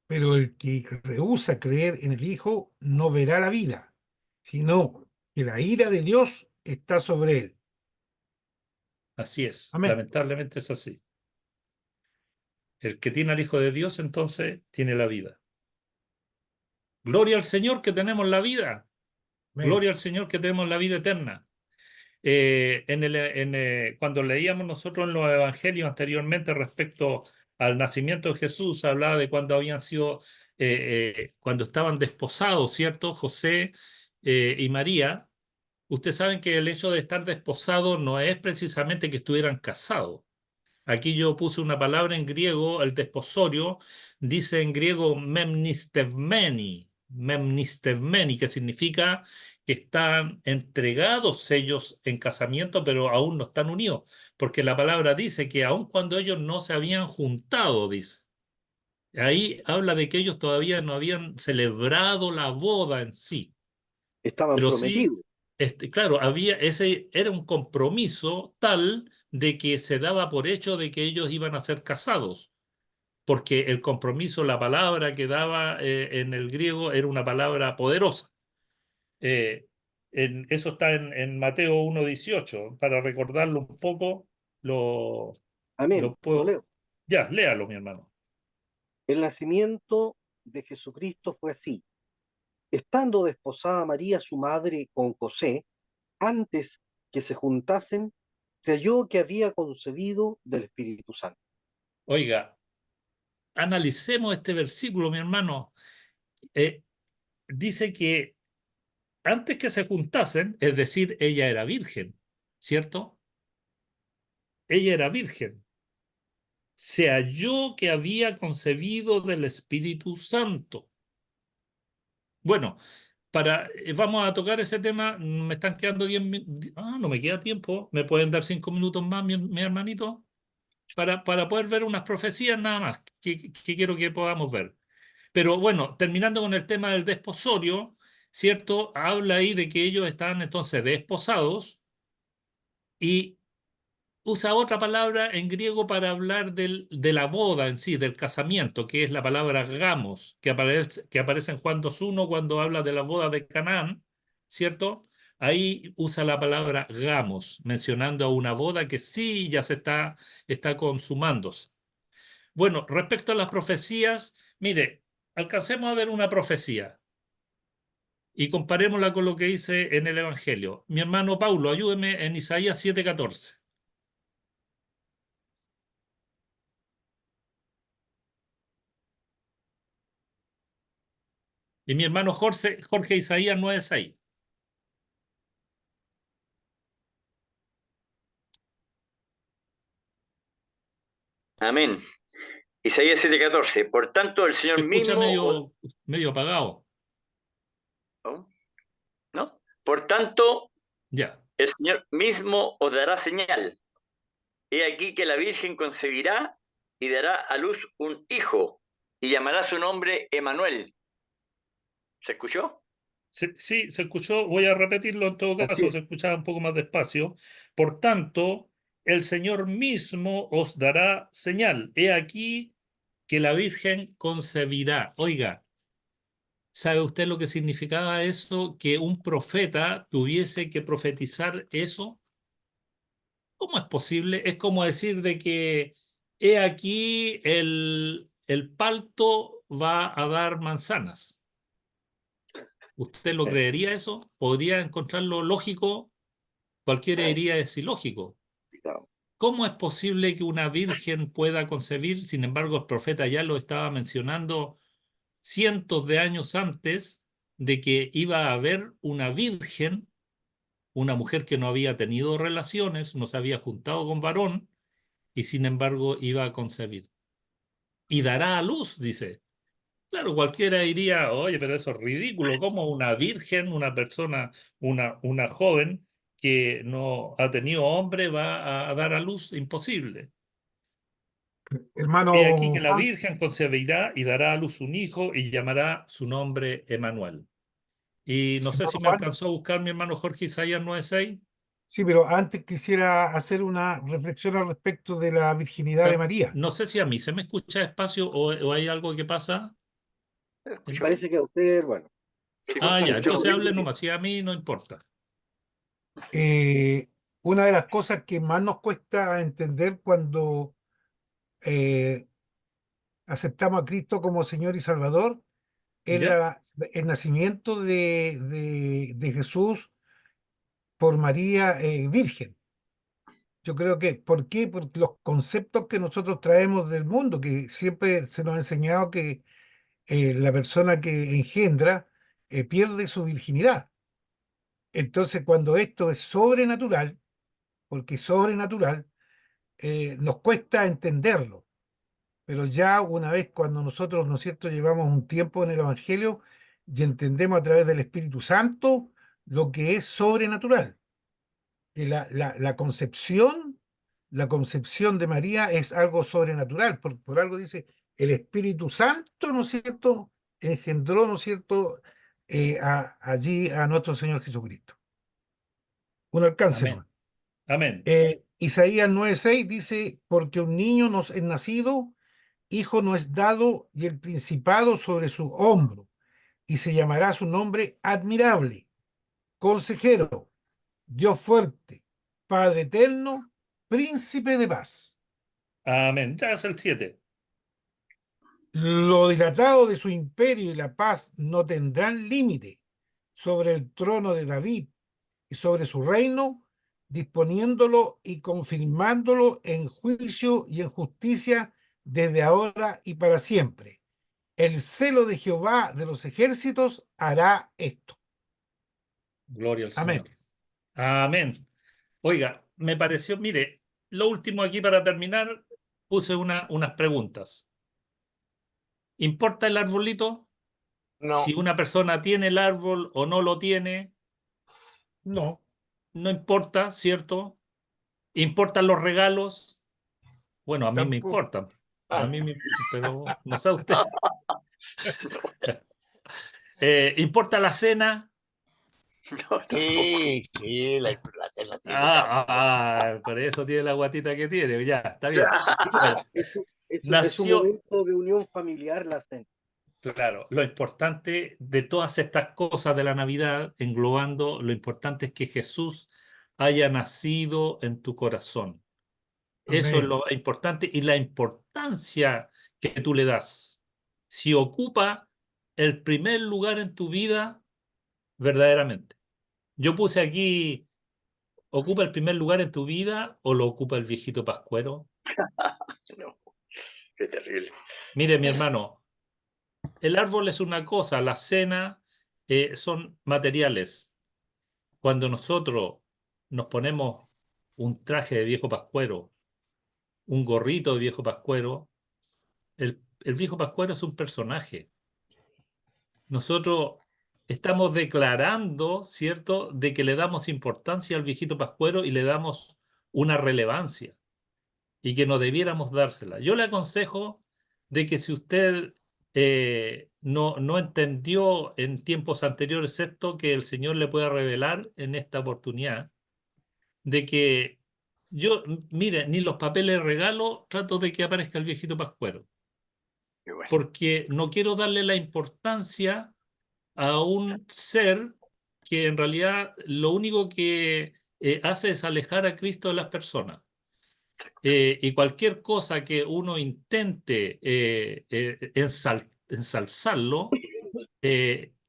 pero el que rehúsa creer en el Hijo no verá la vida, sino que la ira de Dios está sobre él. Así es, Amén. lamentablemente es así. El que tiene al Hijo de Dios, entonces, tiene la vida. Gloria al Señor que tenemos la vida. Amén. Gloria al Señor que tenemos la vida eterna. Cuando leíamos nosotros en los evangelios anteriormente respecto al nacimiento de Jesús, hablaba de cuando habían sido, cuando estaban desposados, ¿cierto? José y María. Ustedes saben que el hecho de estar desposado no es precisamente que estuvieran casados. Aquí yo puse una palabra en griego, el desposorio, dice en griego memnistevmeni, que significa que están entregados ellos en casamiento, pero aún no están unidos, porque la palabra dice que aun cuando ellos no se habían juntado, dice. Ahí habla de que ellos todavía no habían celebrado la boda en sí. Estaban Pero sí, prometidos. claro, ese era un compromiso tal de que se daba por hecho de que ellos iban a ser casados, porque el compromiso, la palabra que daba en el griego era una palabra poderosa. Eso está en Mateo 1:18. Para recordarlo un poco, Amén. lo puedo. Lo leo. Ya, léalo, mi hermano. El nacimiento de Jesucristo fue así. Estando desposada María, su madre, con José, antes que se juntasen, se halló que había concebido del Espíritu Santo. Oiga, analicemos este versículo, mi hermano. Dice que antes que se juntasen, es decir, ella era virgen, ¿cierto? Ella era virgen. Se halló que había concebido del Espíritu Santo. Bueno, vamos a tocar ese tema. Me están quedando 10 minutos. No me queda tiempo. ¿Me pueden dar 5 minutos más, mi hermanito? Para poder ver unas profecías nada más que quiero que podamos ver. Pero bueno, terminando con el tema del desposorio, ¿cierto? Habla ahí de que ellos están entonces desposados y usa otra palabra en griego para hablar de la boda en sí, del casamiento, que es la palabra gamos, que aparece en Juan 2:1 cuando habla de la boda de Canaán, ¿cierto? Ahí usa la palabra gamos, mencionando a una boda que sí ya está consumándose. Bueno, respecto a las profecías, mire, alcancemos a ver una profecía y comparémosla con lo que dice en el Evangelio. Mi hermano Paulo, ayúdeme en Isaías 7:14. Y mi hermano Jorge Isaías 9:6. Amén. Isaías 7:14. Por tanto, el Señor Se escucha mismo... medio apagado. ¿No? Por tanto, Ya. el Señor mismo os dará señal. He aquí que la Virgen concebirá y dará a luz un hijo, y llamará su nombre Emanuel. ¿Se escuchó? Sí, se escuchó. Voy a repetirlo en todo caso, se escuchaba un poco más despacio. Por tanto, el Señor mismo os dará señal. He aquí que la Virgen concebirá. Oiga, ¿sabe usted lo que significaba eso? Que un profeta tuviese que profetizar eso. ¿Cómo es posible? Es como decir de que he aquí el palto va a dar manzanas. ¿Usted lo creería eso? ¿Podría encontrarlo lógico? Cualquiera diría es ilógico. ¿Cómo es posible que una virgen pueda concebir? Sin embargo, el profeta ya lo estaba mencionando cientos de años antes de que iba a haber una virgen, una mujer que no había tenido relaciones, no se había juntado con varón, y sin embargo iba a concebir. Y dará a luz, dice. Claro, cualquiera diría, oye, pero eso es ridículo. ¿Cómo una virgen, una persona, una joven que no ha tenido hombre va a dar a luz? Imposible. Hermano He aquí que la Juan, Virgen concebirá y dará a luz un hijo y llamará su nombre Emanuel. Y no sé hermano si me Juan, alcanzó a buscar mi hermano Jorge Isaías 9:6. sí, pero antes quisiera hacer una reflexión al respecto de la virginidad de María. No sé si a mí se me escucha despacio o hay algo que pasa. Parece que a usted, bueno. Ya, entonces hable nomás, si a mí no importa. Una de las cosas que más nos cuesta entender cuando aceptamos a Cristo como Señor y Salvador es ¿Ya? el nacimiento de Jesús por María Virgen. Yo creo que, ¿por qué? Por los conceptos que nosotros traemos del mundo, que siempre se nos ha enseñado que la persona que engendra pierde su virginidad. Entonces, cuando esto es sobrenatural, porque es sobrenatural, nos cuesta entenderlo. Pero ya una vez cuando nosotros, ¿no es cierto?, llevamos un tiempo en el Evangelio y entendemos a través del Espíritu Santo lo que es sobrenatural. Que la concepción de María es algo sobrenatural. Por algo dice, el Espíritu Santo, ¿no es cierto?, engendró, ¿no es cierto?, allí a nuestro Señor Jesucristo. Un alcance, Amén. ¿no? Amén. Isaías 9:6 dice, porque un niño nos es nacido, hijo no es dado, y el principado sobre su hombro, y se llamará su nombre admirable, consejero, Dios fuerte, Padre eterno, príncipe de paz. Amén. Ya es el 7. Lo dilatado de su imperio y la paz no tendrán límite sobre el trono de David y sobre su reino, disponiéndolo y confirmándolo en juicio y en justicia desde ahora y para siempre. El celo de Jehová de los ejércitos hará esto. Gloria al Amén. Señor. Amén. Oiga, me pareció, mire, lo último aquí para terminar, puse unas preguntas. ¿Importa el arbolito? No, Si una persona tiene el árbol o no lo tiene, No, no importa, ¿cierto? ¿Importan los regalos? Bueno, a mí me tampoco. importan. A mí pero no sé a usted. ¿Importa la cena? No, tampoco. sí, la tiene también. Por eso tiene la guatita que tiene. Ya, está bien. Bueno, Es un nació, momento de unión familiar la cena. claro, lo importante de todas estas cosas de la Navidad, englobando, lo importante es que Jesús haya nacido en tu corazón. Eso es Amén. lo importante y la importancia que tú le das. Si ocupa el primer lugar en tu vida, verdaderamente. Yo puse aquí, ¿ocupa el primer lugar en tu vida o lo ocupa el viejito pascuero? No, qué terrible. Mire, mi hermano, el árbol es una cosa, la cena son materiales. Cuando nosotros nos ponemos un traje de viejo pascuero, un gorrito de viejo pascuero, el viejo pascuero es un personaje. Nosotros estamos declarando, ¿cierto?, de que le damos importancia al viejito pascuero y le damos una relevancia y que no debiéramos dársela. Yo le aconsejo de que si usted no entendió en tiempos anteriores esto, que el Señor le pueda revelar en esta oportunidad, de que yo, mire, ni los papeles de regalo trato de que aparezca el viejito pascuero, Qué bueno. porque no quiero darle la importancia a un ser que en realidad lo único que hace es alejar a Cristo de las personas. Y cualquier cosa que uno intente ensalzarlo,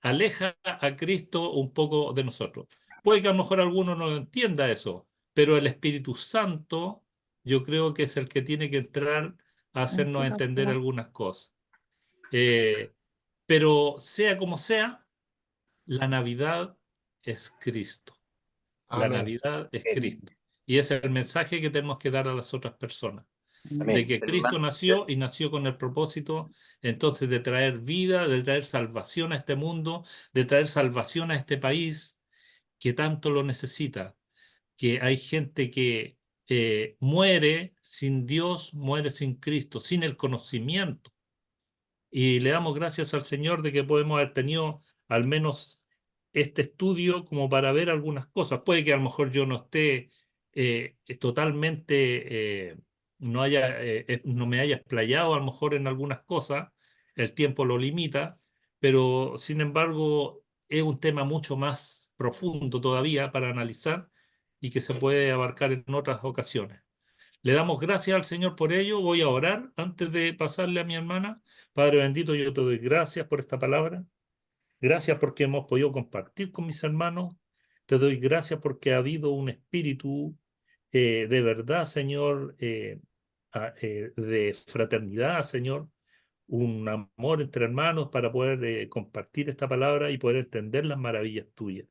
aleja a Cristo un poco de nosotros. Puede que a lo mejor alguno no entienda eso, pero el Espíritu Santo yo creo que es el que tiene que entrar a hacernos entender algunas cosas. Pero sea como sea, la Navidad es Cristo. La Amén. Navidad es Cristo. Y ese es el mensaje que tenemos que dar a las otras personas. De Amén. que Cristo nació y nació con el propósito entonces de traer vida, de traer salvación a este mundo, de traer salvación a este país que tanto lo necesita. Que hay gente que muere sin Dios, muere sin Cristo, sin el conocimiento. Y le damos gracias al Señor de que podemos haber tenido al menos este estudio como para ver algunas cosas. Puede que a lo mejor yo no esté totalmente, no me haya explayado a lo mejor en algunas cosas, el tiempo lo limita, pero sin embargo es un tema mucho más profundo todavía para analizar y que se puede abarcar en otras ocasiones. Le damos gracias al Señor por ello. Voy a orar antes de pasarle a mi hermana. Padre bendito, yo te doy gracias por esta palabra. Gracias porque hemos podido compartir con mis hermanos. Te doy gracias porque ha habido un espíritu de verdad, Señor, de fraternidad, Señor. Un amor entre hermanos para poder compartir esta palabra y poder entender las maravillas tuyas.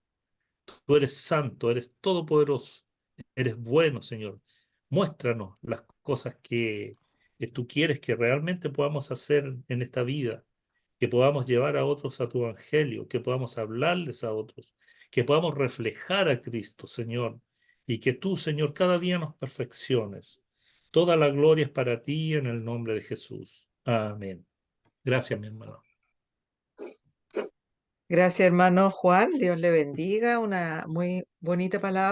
Tú eres santo, eres todopoderoso, eres bueno, Señor. Muéstranos las cosas que tú quieres que realmente podamos hacer en esta vida, que podamos llevar a otros a tu evangelio, que podamos hablarles a otros, que podamos reflejar a Cristo, Señor, y que tú, Señor, cada día nos perfecciones. Toda la gloria es para ti en el nombre de Jesús. Amén. Gracias, mi hermano. Gracias, hermano Juan. Dios le bendiga. Una muy bonita palabra.